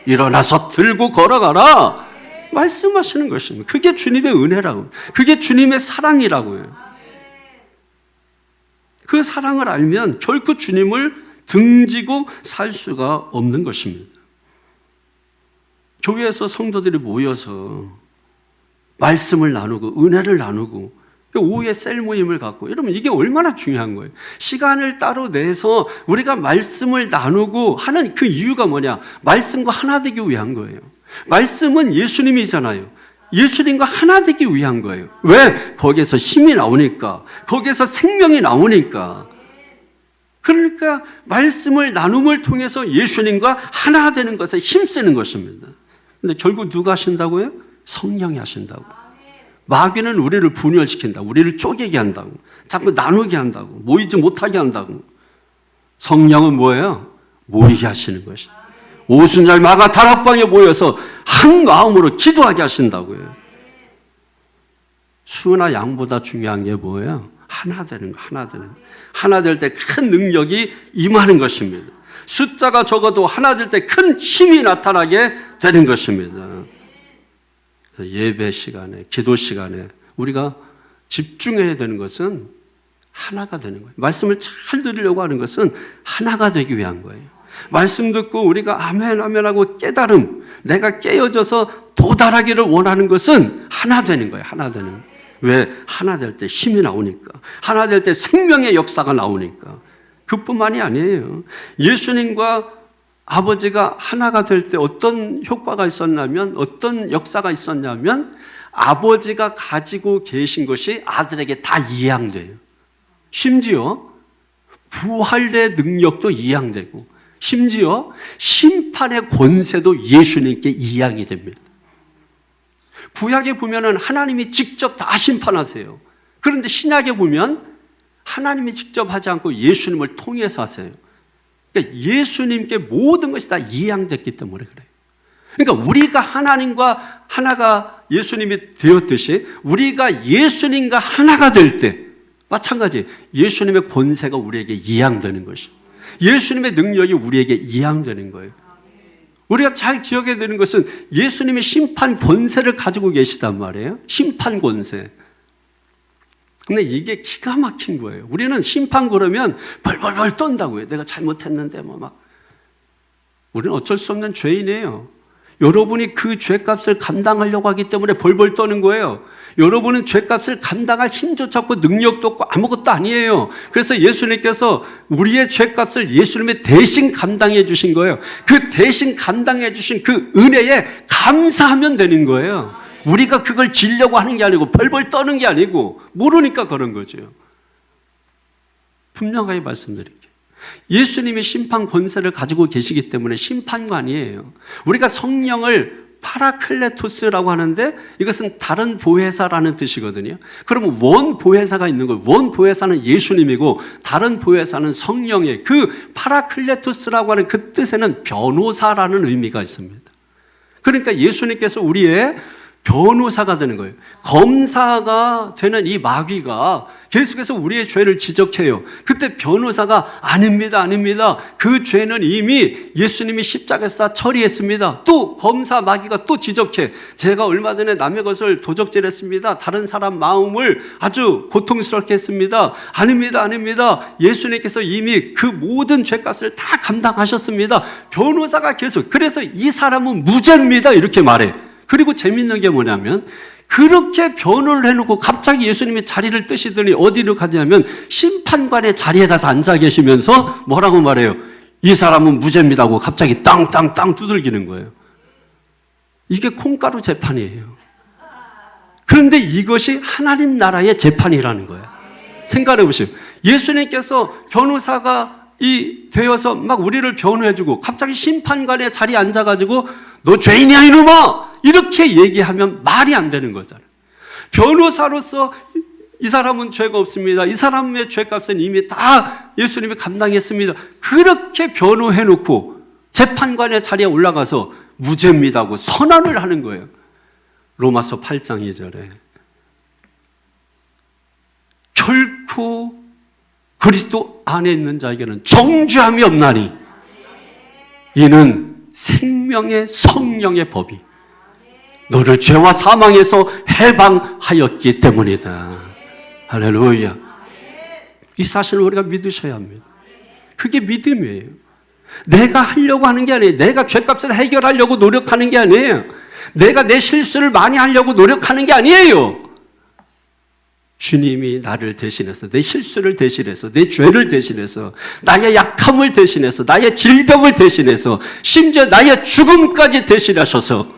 일어나서 들고 걸어가라 말씀하시는 것입니다. 그게 주님의 은혜라고, 그게 주님의 사랑이라고요. 그 사랑을 알면 결코 주님을 등지고 살 수가 없는 것입니다. 교회에서 성도들이 모여서 말씀을 나누고 은혜를 나누고 오후에 셀 모임을 갖고, 여러분 이게 얼마나 중요한 거예요. 시간을 따로 내서 우리가 말씀을 나누고 하는 그 이유가 뭐냐, 말씀과 하나 되기 위한 거예요. 말씀은 예수님이잖아요. 예수님과 하나 되기 위한 거예요. 왜? 거기에서 힘이 나오니까, 거기에서 생명이 나오니까. 그러니까 말씀을 나눔을 통해서 예수님과 하나 되는 것에 힘쓰는 것입니다. 근데 결국 누가 하신다고요? 성령이 하신다고. 마귀는 우리를 분열시킨다. 우리를 쪼개게 한다고. 자꾸 나누게 한다고. 모이지 못하게 한다고. 성령은 뭐예요? 모이게 하시는 것이. 오순절 마가 다락방에 모여서 한 마음으로 기도하게 하신다고요. 수나 양보다 중요한 게 뭐예요? 하나 되는 거, 하나 되는 거. 하나 될 때 큰 능력이 임하는 것입니다. 숫자가 적어도 하나 될 때 큰 힘이 나타나게 되는 것입니다. 예배 시간에, 기도 시간에 우리가 집중해야 되는 것은 하나가 되는 거예요. 말씀을 잘 들으려고 하는 것은 하나가 되기 위한 거예요. 말씀 듣고 우리가 아멘 아멘 하고 깨달음, 내가 깨어져서 도달하기를 원하는 것은 하나 되는 거예요. 하나 되는 거예요. 왜? 하나 될 때 힘이 나오니까, 하나 될 때 생명의 역사가 나오니까. 그뿐만이 아니에요. 예수님과 아버지가 하나가 될 때 어떤 효과가 있었냐면, 어떤 역사가 있었냐면, 아버지가 가지고 계신 것이 아들에게 다 이양돼요. 심지어 부활의 능력도 이양되고, 심지어 심판의 권세도 예수님께 이양이 됩니다. 구약에 보면은 하나님이 직접 다 심판하세요. 그런데 신약에 보면 하나님이 직접 하지 않고 예수님을 통해서 하세요. 그러니까 예수님께 모든 것이 다 이양됐기 때문에 그래요. 그러니까 우리가 하나님과 하나가 예수님이 되었듯이 우리가 예수님과 하나가 될 때 마찬가지 예수님의 권세가 우리에게 이양되는 것이, 예수님의 능력이 우리에게 이양되는 거예요. 우리가 잘 기억해야 되는 것은 예수님의 심판 권세를 가지고 계시단 말이에요. 심판 권세. 근데 이게 기가 막힌 거예요. 우리는 심판 그러면 벌벌벌 떤다고요. 내가 잘못했는데 우리는 어쩔 수 없는 죄인이에요. 여러분이 그 죄값을 감당하려고 하기 때문에 벌벌 떠는 거예요. 여러분은 죄값을 감당할 힘조차 없고 능력도 없고 아무것도 아니에요. 그래서 예수님께서 우리의 죄값을 예수님의 대신 감당해 주신 거예요. 그 대신 감당해 주신 그 은혜에 감사하면 되는 거예요. 우리가 그걸 지려고 하는 게 아니고 벌벌 떠는 게 아니고 모르니까 그런 거죠. 분명하게 말씀드릴게요. 예수님이 심판 권세를 가지고 계시기 때문에 심판관이에요. 우리가 성령을 파라클레토스라고 하는데 이것은 다른 보혜사라는 뜻이거든요. 그러면 원 보혜사가 있는 거예요. 원 보혜사는 예수님이고 다른 보혜사는 성령이에요. 그 파라클레토스라고 하는 그 뜻에는 변호사라는 의미가 있습니다. 그러니까 예수님께서 우리의 변호사가 되는 거예요. 검사가 되는 이 마귀가 계속해서 우리의 죄를 지적해요. 그때 변호사가 아닙니다, 아닙니다. 그 죄는 이미 예수님이 십자가에서 다 처리했습니다. 또 검사 마귀가 또 지적해. 제가 얼마 전에 남의 것을 도적질했습니다. 다른 사람 마음을 아주 고통스럽게 했습니다. 아닙니다, 아닙니다. 예수님께서 이미 그 모든 죄값을 다 감당하셨습니다. 변호사가 계속, 그래서 이 사람은 무죄입니다 이렇게 말해. 그리고 재밌는 게 뭐냐면 그렇게 변호를 해놓고 갑자기 예수님이 자리를 뜨시더니 어디로 가냐면 심판관의 자리에 가서 앉아 계시면서 뭐라고 말해요? 이 사람은 무죄입니다 하고 갑자기 땅땅땅 두들기는 거예요. 이게 콩가루 재판이에요. 그런데 이것이 하나님 나라의 재판이라는 거예요. 생각해 보세요. 예수님께서 변호사가 되어서 막 우리를 변호해주고 갑자기 심판관의 자리에 앉아가지고 너 죄인이야 이놈아! 이렇게 얘기하면 말이 안 되는 거잖아요. 변호사로서 이 사람은 죄가 없습니다. 이 사람의 죄값은 이미 다 예수님이 감당했습니다. 그렇게 변호해놓고 재판관의 자리에 올라가서 무죄입니다 하고 선언을 하는 거예요. 로마서 8장 2절에 결코 그리스도 안에 있는 자에게는 정죄함이 없나니 이는 생명의 성령의 법이 너를 죄와 사망에서 해방하였기 때문이다. 할렐루야. 이 사실을 우리가 믿으셔야 합니다. 그게 믿음이에요. 내가 하려고 하는 게 아니에요. 내가 죄값을 해결하려고 노력하는 게 아니에요. 내가 내 실수를 많이 하려고 노력하는 게 아니에요. 주님이 나를 대신해서, 내 실수를 대신해서, 내 죄를 대신해서, 나의 약함을 대신해서, 나의 질병을 대신해서, 심지어 나의 죽음까지 대신하셔서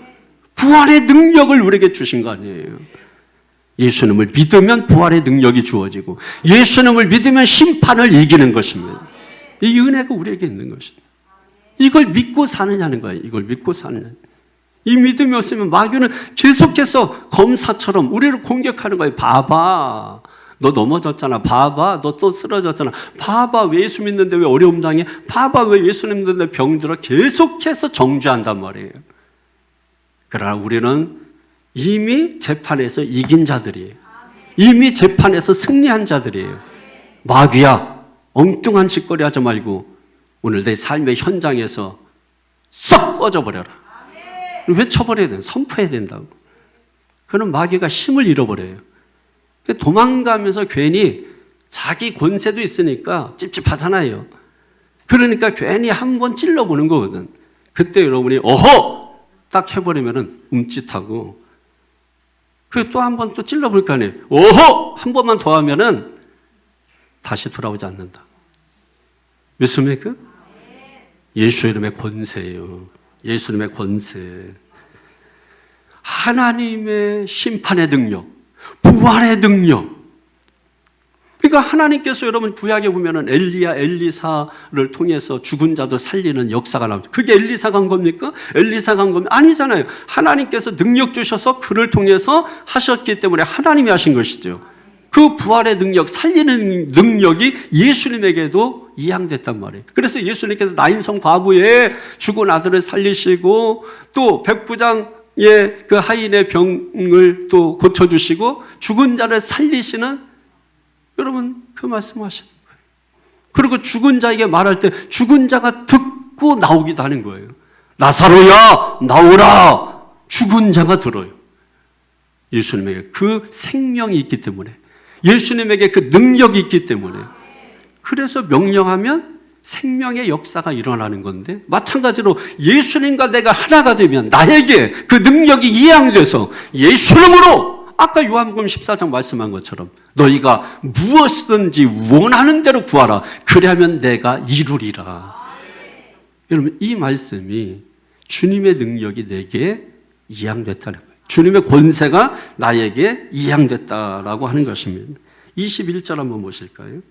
부활의 능력을 우리에게 주신 거 아니에요. 예수님을 믿으면 부활의 능력이 주어지고, 예수님을 믿으면 심판을 이기는 것입니다. 이 은혜가 우리에게 있는 것입니다. 이걸 믿고 사느냐는 거예요. 이걸 믿고 사느냐. 이 믿음이 없으면 마귀는 계속해서 검사처럼 우리를 공격하는 거예요. 봐봐, 너 넘어졌잖아. 봐봐, 너 또 쓰러졌잖아. 봐봐, 왜 예수 믿는데 왜 어려움 당해? 봐봐, 왜 예수 믿는데 병들어? 계속해서 정죄한단 말이에요. 그러나 우리는 이미 재판에서 이긴 자들이에요. 이미 재판에서 승리한 자들이에요. 마귀야, 엉뚱한 짓거리 하지 말고 오늘 내 삶의 현장에서 썩 꺼져버려라. 왜 쳐버려야 돼? 선포해야 된다고. 그럼 마귀가 힘을 잃어버려요. 도망가면서 괜히 자기 권세도 있으니까 찝찝하잖아요. 그러니까 괜히 한번 찔러보는 거거든. 그때 여러분이 어허! 딱 해버리면 움찔하고, 그리고 또 한 번 또 찔러볼 거 아니에요. 어허! 한 번만 더 하면은 다시 돌아오지 않는다. 믿습니까? 예수 이름의 권세예요. 예수님의 권세. 하나님의 심판의 능력, 부활의 능력. 그러니까 하나님께서 여러분 구약에 보면은 엘리야, 엘리사를 통해서 죽은 자도 살리는 역사가 나옵니다. 그게 엘리사가 한 겁니까? 엘리사가 한 겁니까? 아니잖아요. 하나님께서 능력 주셔서 그를 통해서 하셨기 때문에 하나님이 하신 것이죠. 그 부활의 능력, 살리는 능력이 예수님에게도 이양됐단 말이에요. 그래서 예수님께서 나인성 과부의 죽은 아들을 살리시고, 또 백부장의 그 하인의 병을 또 고쳐주시고, 죽은 자를 살리시는, 여러분 그 말씀하시는 거예요. 그리고 죽은 자에게 말할 때 죽은 자가 듣고 나오기도 하는 거예요. 나사로야 나오라. 죽은 자가 들어요. 예수님에게 그 생명이 있기 때문에, 예수님에게 그 능력이 있기 때문에, 그래서 명령하면 생명의 역사가 일어나는 건데, 마찬가지로 예수님과 내가 하나가 되면 나에게 그 능력이 이양돼서 예수님으로, 아까 요한복음 14장 말씀한 것처럼 너희가 무엇이든지 원하는 대로 구하라. 그리하면 내가 이루리라. 여러분 이 말씀이 주님의 능력이 내게 이양됐다는 거예요. 주님의 권세가 나에게 이양됐다라고 하는 것입니다. 21절 한번 보실까요?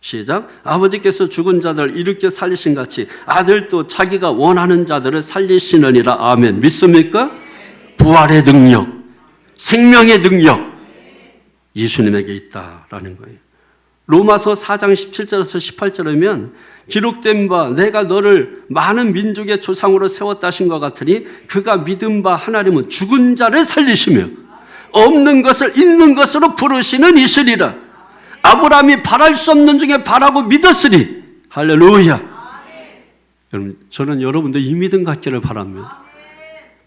시작. 아버지께서 죽은 자들 일으켜 살리신 같이 아들도 자기가 원하는 자들을 살리시느니라. 아멘. 믿습니까? 부활의 능력, 생명의 능력 예수님에게 있다라는 거예요. 로마서 4장 17절에서 18절이면 기록된 바 내가 너를 많은 민족의 조상으로 세웠다 하신 것 같으니 그가 믿은 바 하나님은 죽은 자를 살리시며 없는 것을 있는 것으로 부르시는 이시리라. 아브라함이 바랄 수 없는 중에 바라고 믿었으니 할렐루야. 여러분 저는 여러분들 이 믿음 갖기를 바랍니다.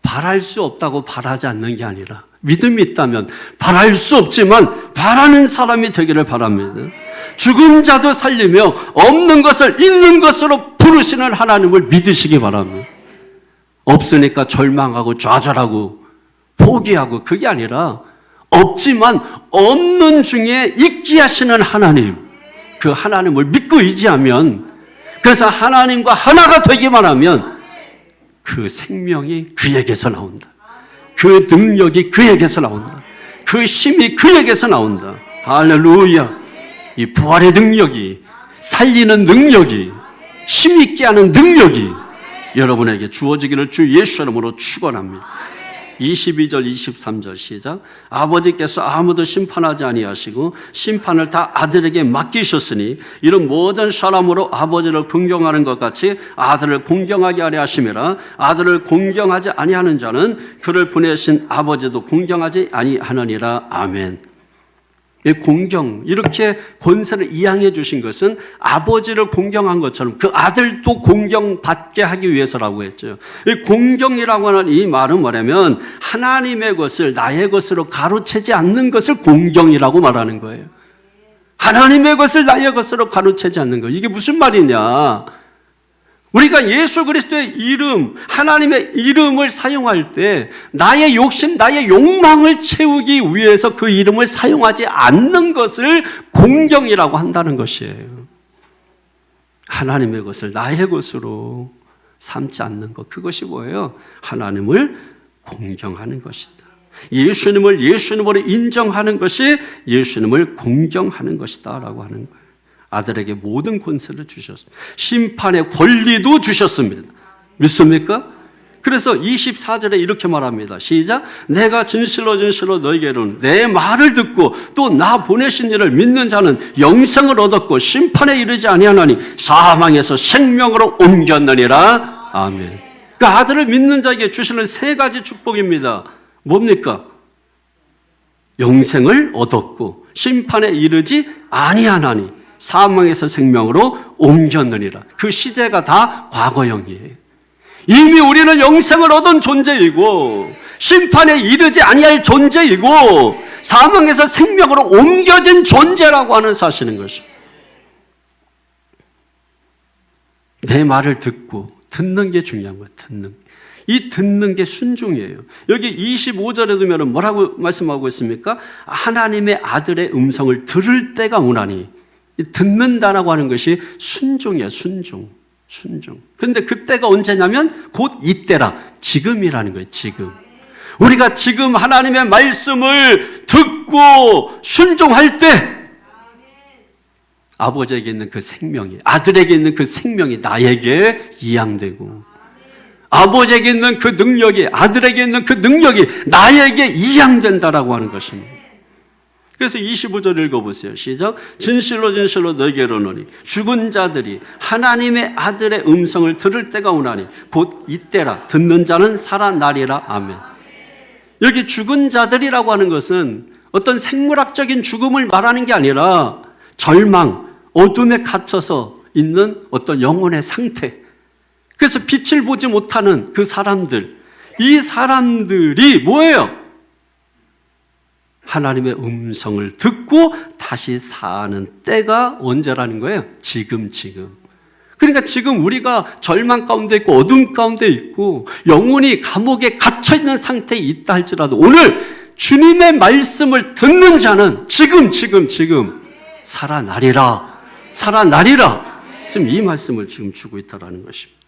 바랄 수 없다고 바라지 않는 게 아니라 믿음이 있다면 바랄 수 없지만 바라는 사람이 되기를 바랍니다. 죽은 자도 살리며 없는 것을 있는 것으로 부르시는 하나님을 믿으시기 바랍니다. 없으니까 절망하고 좌절하고 포기하고, 그게 아니라 없지만 없는 중에 있게 하시는 하나님, 그 하나님을 믿고 의지하면, 그래서 하나님과 하나가 되기만 하면 그 생명이 그에게서 나온다. 그 능력이 그에게서 나온다. 그 힘이 그에게서 나온다. 할렐루야. 이 부활의 능력이, 살리는 능력이, 힘있게 하는 능력이 여러분에게 주어지기를 주 예수 이름으로 축원합니다. 22절 23절 시작. 아버지께서 아무도 심판하지 아니하시고 심판을 다 아들에게 맡기셨으니 이런 모든 사람으로 아버지를 공경하는 것 같이 아들을 공경하게 하려 하심이라. 아들을 공경하지 아니하는 자는 그를 보내신 아버지도 공경하지 아니하느니라. 아멘. 이 공경, 이렇게 권세를 이양해 주신 것은 아버지를 공경한 것처럼 그 아들도 공경받게 하기 위해서라고 했죠. 이 공경이라고 하는 이 말은 뭐냐면 하나님의 것을 나의 것으로 가로채지 않는 것을 공경이라고 말하는 거예요. 하나님의 것을 나의 것으로 가로채지 않는 거. 이게 무슨 말이냐? 우리가 예수 그리스도의 이름, 하나님의 이름을 사용할 때 나의 욕심, 나의 욕망을 채우기 위해서 그 이름을 사용하지 않는 것을 공경이라고 한다는 것이에요. 하나님의 것을 나의 것으로 삼지 않는 것, 그것이 뭐예요? 하나님을 공경하는 것이다. 예수님을 예수님으로 인정하는 것이 예수님을 공경하는 것이다 라고 하는 거예요. 아들에게 모든 권세를 주셨습니다. 심판의 권리도 주셨습니다. 믿습니까? 그래서 24절에 이렇게 말합니다. 시작. 내가 진실로 진실로 너희에게로는 내 말을 듣고 또 나 보내신 이를 믿는 자는 영생을 얻었고 심판에 이르지 아니하나니 사망에서 생명으로 옮겼느니라. 아멘. 그 아들을 믿는 자에게 주시는 세 가지 축복입니다. 뭡니까? 영생을 얻었고 심판에 이르지 아니하나니 사망에서 생명으로 옮겼느니라. 그 시제가 다 과거형이에요. 이미 우리는 영생을 얻은 존재이고 심판에 이르지 아니할 존재이고 사망에서 생명으로 옮겨진 존재라고 하는 사실인 것입니다. 내 말을 듣는 게 중요한 거예요. 이 듣는 게 순종이에요. 여기 25절에 보면 뭐라고 말씀하고 있습니까? 하나님의 아들의 음성을 들을 때가 오나니. 듣는다라고 하는 것이 순종이야. 순종. 그런데 그때가 언제냐면 곧 이때라. 지금이라는 거예요. 지금. 우리가 지금 하나님의 말씀을 듣고 순종할 때 아버지에게 있는 그 생명이, 아들에게 있는 그 생명이 나에게 이양되고 아버지에게 있는 그 능력이, 아들에게 있는 그 능력이 나에게 이양된다라고 하는 것입니다. 그래서 25절 읽어보세요. 시작. 진실로 진실로 너희에게로노니 죽은 자들이 하나님의 아들의 음성을 들을 때가 오나니 곧 이때라. 듣는 자는 살아나리라. 아멘. 여기 죽은 자들이라고 하는 것은 어떤 생물학적인 죽음을 말하는 게 아니라 절망, 어둠에 갇혀서 있는 어떤 영혼의 상태. 그래서 빛을 보지 못하는 그 사람들, 이 사람들이 뭐예요? 하나님의 음성을 듣고 다시 사는 때가 언제라는 거예요? 지금. 그러니까 지금 우리가 절망 가운데 있고 어둠 가운데 있고 영혼이 감옥에 갇혀있는 상태에 있다 할지라도 오늘 주님의 말씀을 듣는 자는 지금 살아나리라. 지금 이 말씀을 지금 주고 있다는 것입니다.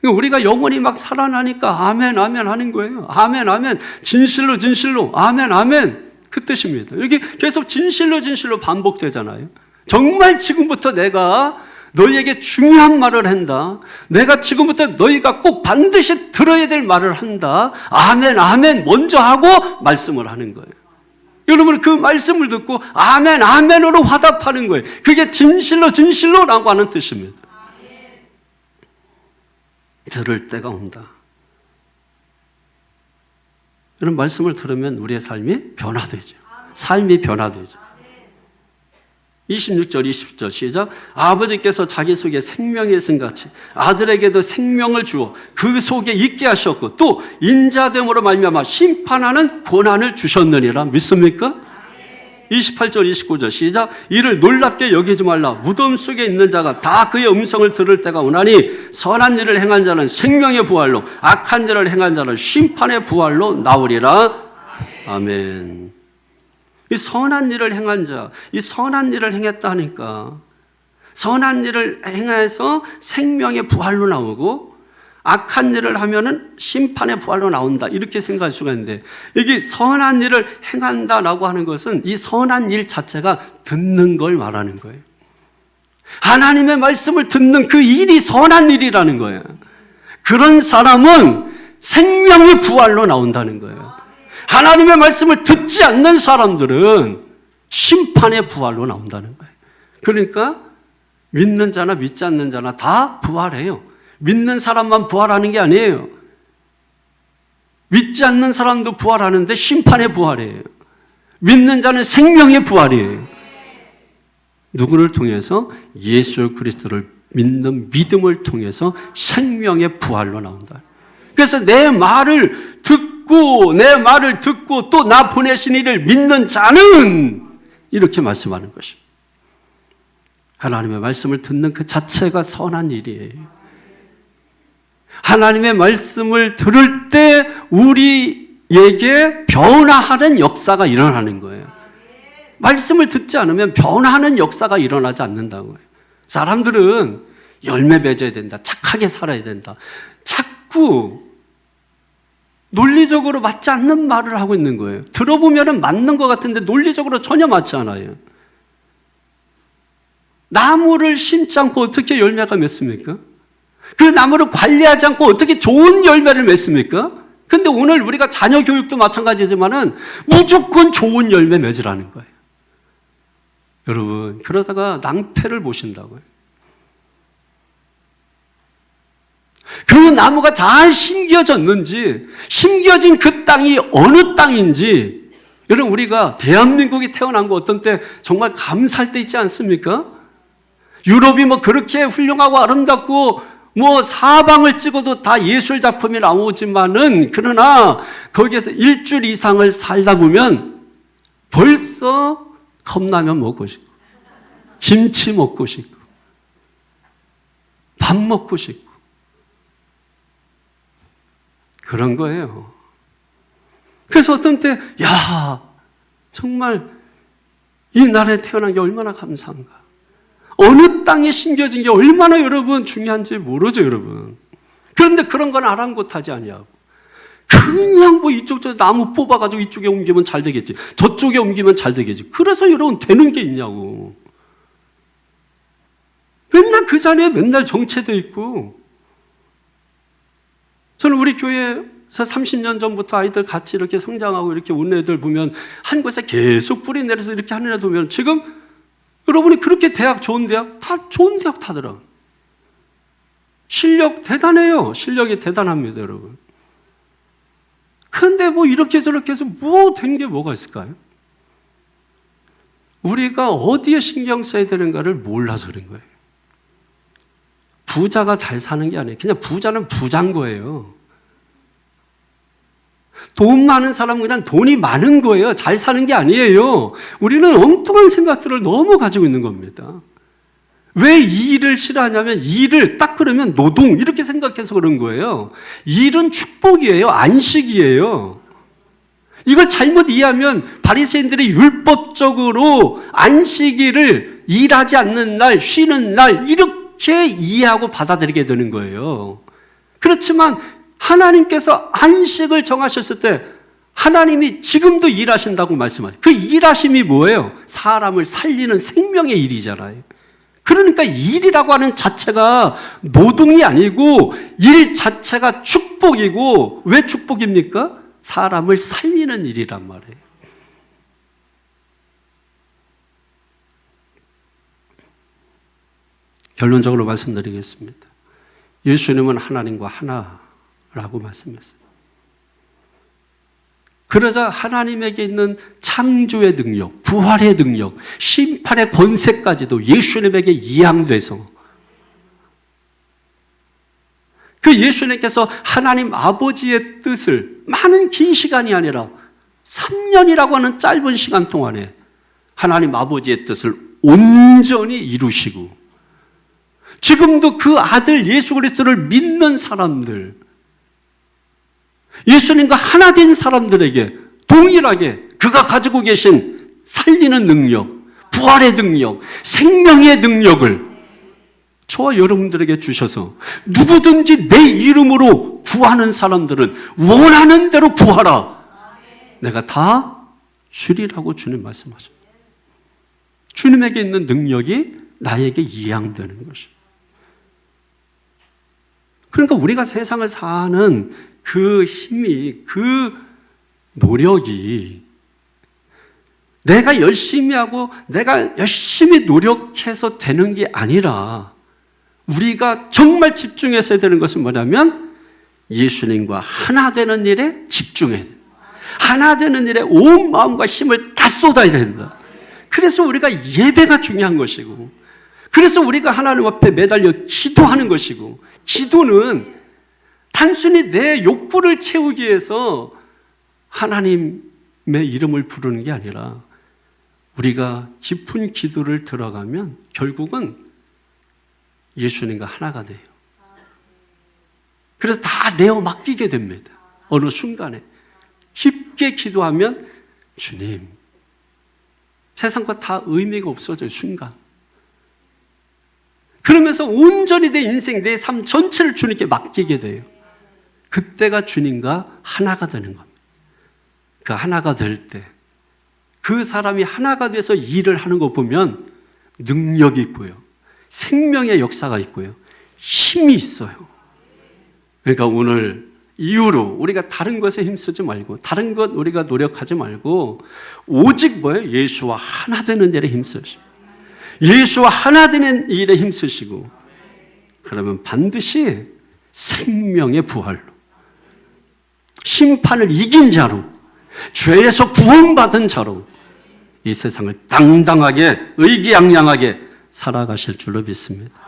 우리가 영혼이 막 살아나니까 아멘 하는 거예요. 아멘 진실로 아멘 그 뜻입니다. 여기 계속 진실로 반복되잖아요. 정말 지금부터 내가 너희에게 중요한 말을 한다. 내가 지금부터 너희가 꼭 반드시 들어야 될 말을 한다. 아멘 먼저 하고 말씀을 하는 거예요. 여러분 그 말씀을 듣고 아멘으로 화답하는 거예요. 그게 진실로라고 하는 뜻입니다. 들을 때가 온다. 이런 말씀을 들으면 우리의 삶이 변화되죠. 26절 20절 시작. 아버지께서 자기 속에 생명의 승같이 아들에게도 생명을 주어 그 속에 있게 하셨고 또 인자됨으로 말미암아 심판하는 권한을 주셨느니라. 믿습니까? 28절 29절 시작. 이를 놀랍게 여기지 말라. 무덤 속에 있는 자가 다 그의 음성을 들을 때가 오나니 선한 일을 행한 자는 생명의 부활로 악한 일을 행한 자는 심판의 부활로 나오리라. 아멘. 이 선한 일을 행한 자, 이 선한 일을 행했다 하니까 선한 일을 행해서 생명의 부활로 나오고 악한 일을 하면은 심판의 부활로 나온다. 이렇게 생각할 수가 있는데 여기 선한 일을 행한다라고 하는 것은 이 선한 일 자체가 듣는 걸 말하는 거예요. 하나님의 말씀을 듣는 그 일이 선한 일이라는 거예요. 그런 사람은 생명의 부활로 나온다는 거예요. 하나님의 말씀을 듣지 않는 사람들은 심판의 부활로 나온다는 거예요. 그러니까 믿는 자나 믿지 않는 자나 다 부활해요. 믿는 사람만 부활하는 게 아니에요. 믿지 않는 사람도 부활하는데 심판의 부활이에요. 믿는 자는 생명의 부활이에요. 누구를 통해서? 예수 그리스도를 믿는 믿음을 통해서 생명의 부활로 나온다. 그래서 내 말을 듣고 또 나 보내신 이를 믿는 자는 이렇게 말씀하는 것입니다. 하나님의 말씀을 듣는 그 자체가 선한 일이에요. 하나님의 말씀을 들을 때 우리에게 변화하는 역사가 일어나는 거예요. 말씀을 듣지 않으면 변화하는 역사가 일어나지 않는다고요. 사람들은 열매 맺어야 된다, 착하게 살아야 된다, 자꾸 논리적으로 맞지 않는 말을 하고 있는 거예요. 들어보면 맞는 것 같은데 논리적으로 전혀 맞지 않아요. 나무를 심지 않고 어떻게 열매가 맺습니까? 그 나무를 관리하지 않고 어떻게 좋은 열매를 맺습니까? 근데 오늘 우리가 자녀 교육도 마찬가지지만은 무조건 좋은 열매 맺으라는 거예요. 여러분, 그러다가 낭패를 보신다고요. 그 나무가 잘 심겨졌는지, 심겨진 그 땅이 어느 땅인지, 여러분, 우리가 대한민국이 태어난 거 어떤 때 정말 감사할 때 있지 않습니까? 유럽이 뭐 그렇게 훌륭하고 아름답고 뭐 사방을 찍어도 다 예술 작품이 나오지만은, 그러나 거기에서 일주일 이상을 살다 보면 벌써 컵라면 먹고 싶고, 김치 먹고 싶고, 밥 먹고 싶고, 그런 거예요. 그래서 어떤 때, 야, 정말 이 나라에 태어난 게 얼마나 감사한가. 어느 땅에 심겨진 게 얼마나 여러분 중요한지 모르죠, 여러분. 그런데 그런 건 아랑곳하지 아니하고 그냥 뭐 이쪽 저 나무 뽑아가지고 이쪽에 옮기면 잘 되겠지, 저쪽에 옮기면 잘 되겠지. 그래서 여러분 되는 게 있냐고. 맨날 그 자리에 맨날 정체돼 있고. 저는 우리 교회에서 30년 전부터 아이들 같이 이렇게 성장하고 이렇게 온 애들 보면 한 곳에 계속 뿌리 내려서 이렇게 하는 애들 보면 지금 여러분이 그렇게 대학, 좋은 대학, 다 좋은 대학 타더라. 실력 대단해요. 실력이 대단합니다, 여러분. 그런데 뭐 이렇게 저렇게 해서 뭐 된 게 뭐가 있을까요? 우리가 어디에 신경 써야 되는가를 몰라서 그런 거예요. 부자가 잘 사는 게 아니에요. 그냥 부자는 부자인 거예요. 돈 많은 사람은 그냥 돈이 많은 거예요. 잘 사는 게 아니에요. 우리는 엉뚱한 생각들을 너무 가지고 있는 겁니다. 왜 이 일을 싫어하냐면, 이 일을 딱 그러면 노동 이렇게 생각해서 그런 거예요. 일은 축복이에요. 안식이에요. 이걸 잘못 이해하면 바리새인들이 율법적으로 안식일을 일하지 않는 날, 쉬는 날 이렇게 이해하고 받아들이게 되는 거예요. 그렇지만 하나님께서 안식을 정하셨을 때 하나님이 지금도 일하신다고 말씀하세요. 그 일하심이 뭐예요? 사람을 살리는 생명의 일이잖아요. 그러니까 일이라고 하는 자체가 노동이 아니고 일 자체가 축복이고, 왜 축복입니까? 사람을 살리는 일이란 말이에요. 결론적으로 말씀드리겠습니다. 예수님은 하나님과 하나라고 말씀했어요. 그러자 하나님에게 있는 창조의 능력, 부활의 능력, 심판의 권세까지도 예수님에게 이양돼서, 그 예수님께서 하나님 아버지의 뜻을 많은 긴 시간이 아니라 3년이라고 하는 짧은 시간 동안에 하나님 아버지의 뜻을 온전히 이루시고, 지금도 그 아들 예수 그리스도를 믿는 사람들, 예수님과 하나 된 사람들에게 동일하게 그가 가지고 계신 살리는 능력, 부활의 능력, 생명의 능력을 저와 여러분들에게 주셔서 누구든지 내 이름으로 구하는 사람들은 원하는 대로 구하라, 내가 다 주리라고 주님 말씀하십니다. 주님에게 있는 능력이 나에게 이양되는 것입니다. 그러니까 우리가 세상을 사는 그 힘이, 그 노력이 내가 열심히 하고 내가 열심히 노력해서 되는 게 아니라, 우리가 정말 집중해서 해야 되는 것은 뭐냐면 예수님과 하나 되는 일에 집중해야 된다. 하나 되는 일에 온 마음과 힘을 다 쏟아야 된다. 그래서 우리가 예배가 중요한 것이고, 그래서 우리가 하나님 앞에 매달려 기도하는 것이고, 기도는 단순히 내 욕구를 채우기 위해서 하나님의 이름을 부르는 게 아니라, 우리가 깊은 기도를 들어가면 결국은 예수님과 하나가 돼요. 그래서 다 내어 맡기게 됩니다. 어느 순간에 깊게 기도하면 주님, 세상과 다 의미가 없어져요. 순간. 그러면서 온전히 내 인생, 내 삶 전체를 주님께 맡기게 돼요. 그때가 주님과 하나가 되는 겁니다. 그 하나가 될 때 그 사람이 하나가 돼서 일을 하는 거 보면 능력이 있고요, 생명의 역사가 있고요, 힘이 있어요. 그러니까 오늘 이후로 우리가 다른 것에 힘쓰지 말고, 다른 것 우리가 노력하지 말고, 오직 뭐예요? 예수와 하나 되는 일에 힘쓰시고, 예수와 하나 되는 일에 힘쓰시고, 그러면 반드시 생명의 부활로, 심판을 이긴 자로, 죄에서 구원받은 자로 이 세상을 당당하게 의기양양하게 살아가실 줄로 믿습니다.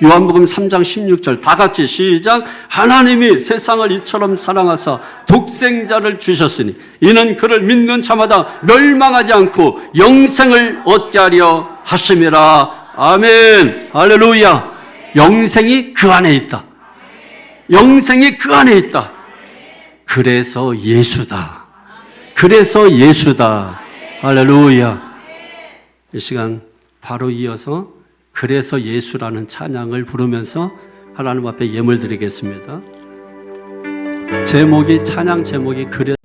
요한복음 3장 16절 다 같이 시작. 하나님이 세상을 이처럼 사랑하사 독생자를 주셨으니 이는 그를 믿는 자마다 멸망하지 않고 영생을 얻게 하려 하심이라. 아멘. 할렐루야. 영생이 그 안에 있다. 영생이 그 안에 있다. 그래서 예수다. 그래서 예수다. 할렐루야. 이 시간 바로 이어서 그래서 예수라는 찬양을 부르면서 하나님 앞에 예물 드리겠습니다. 제목이, 찬양 제목이 그래서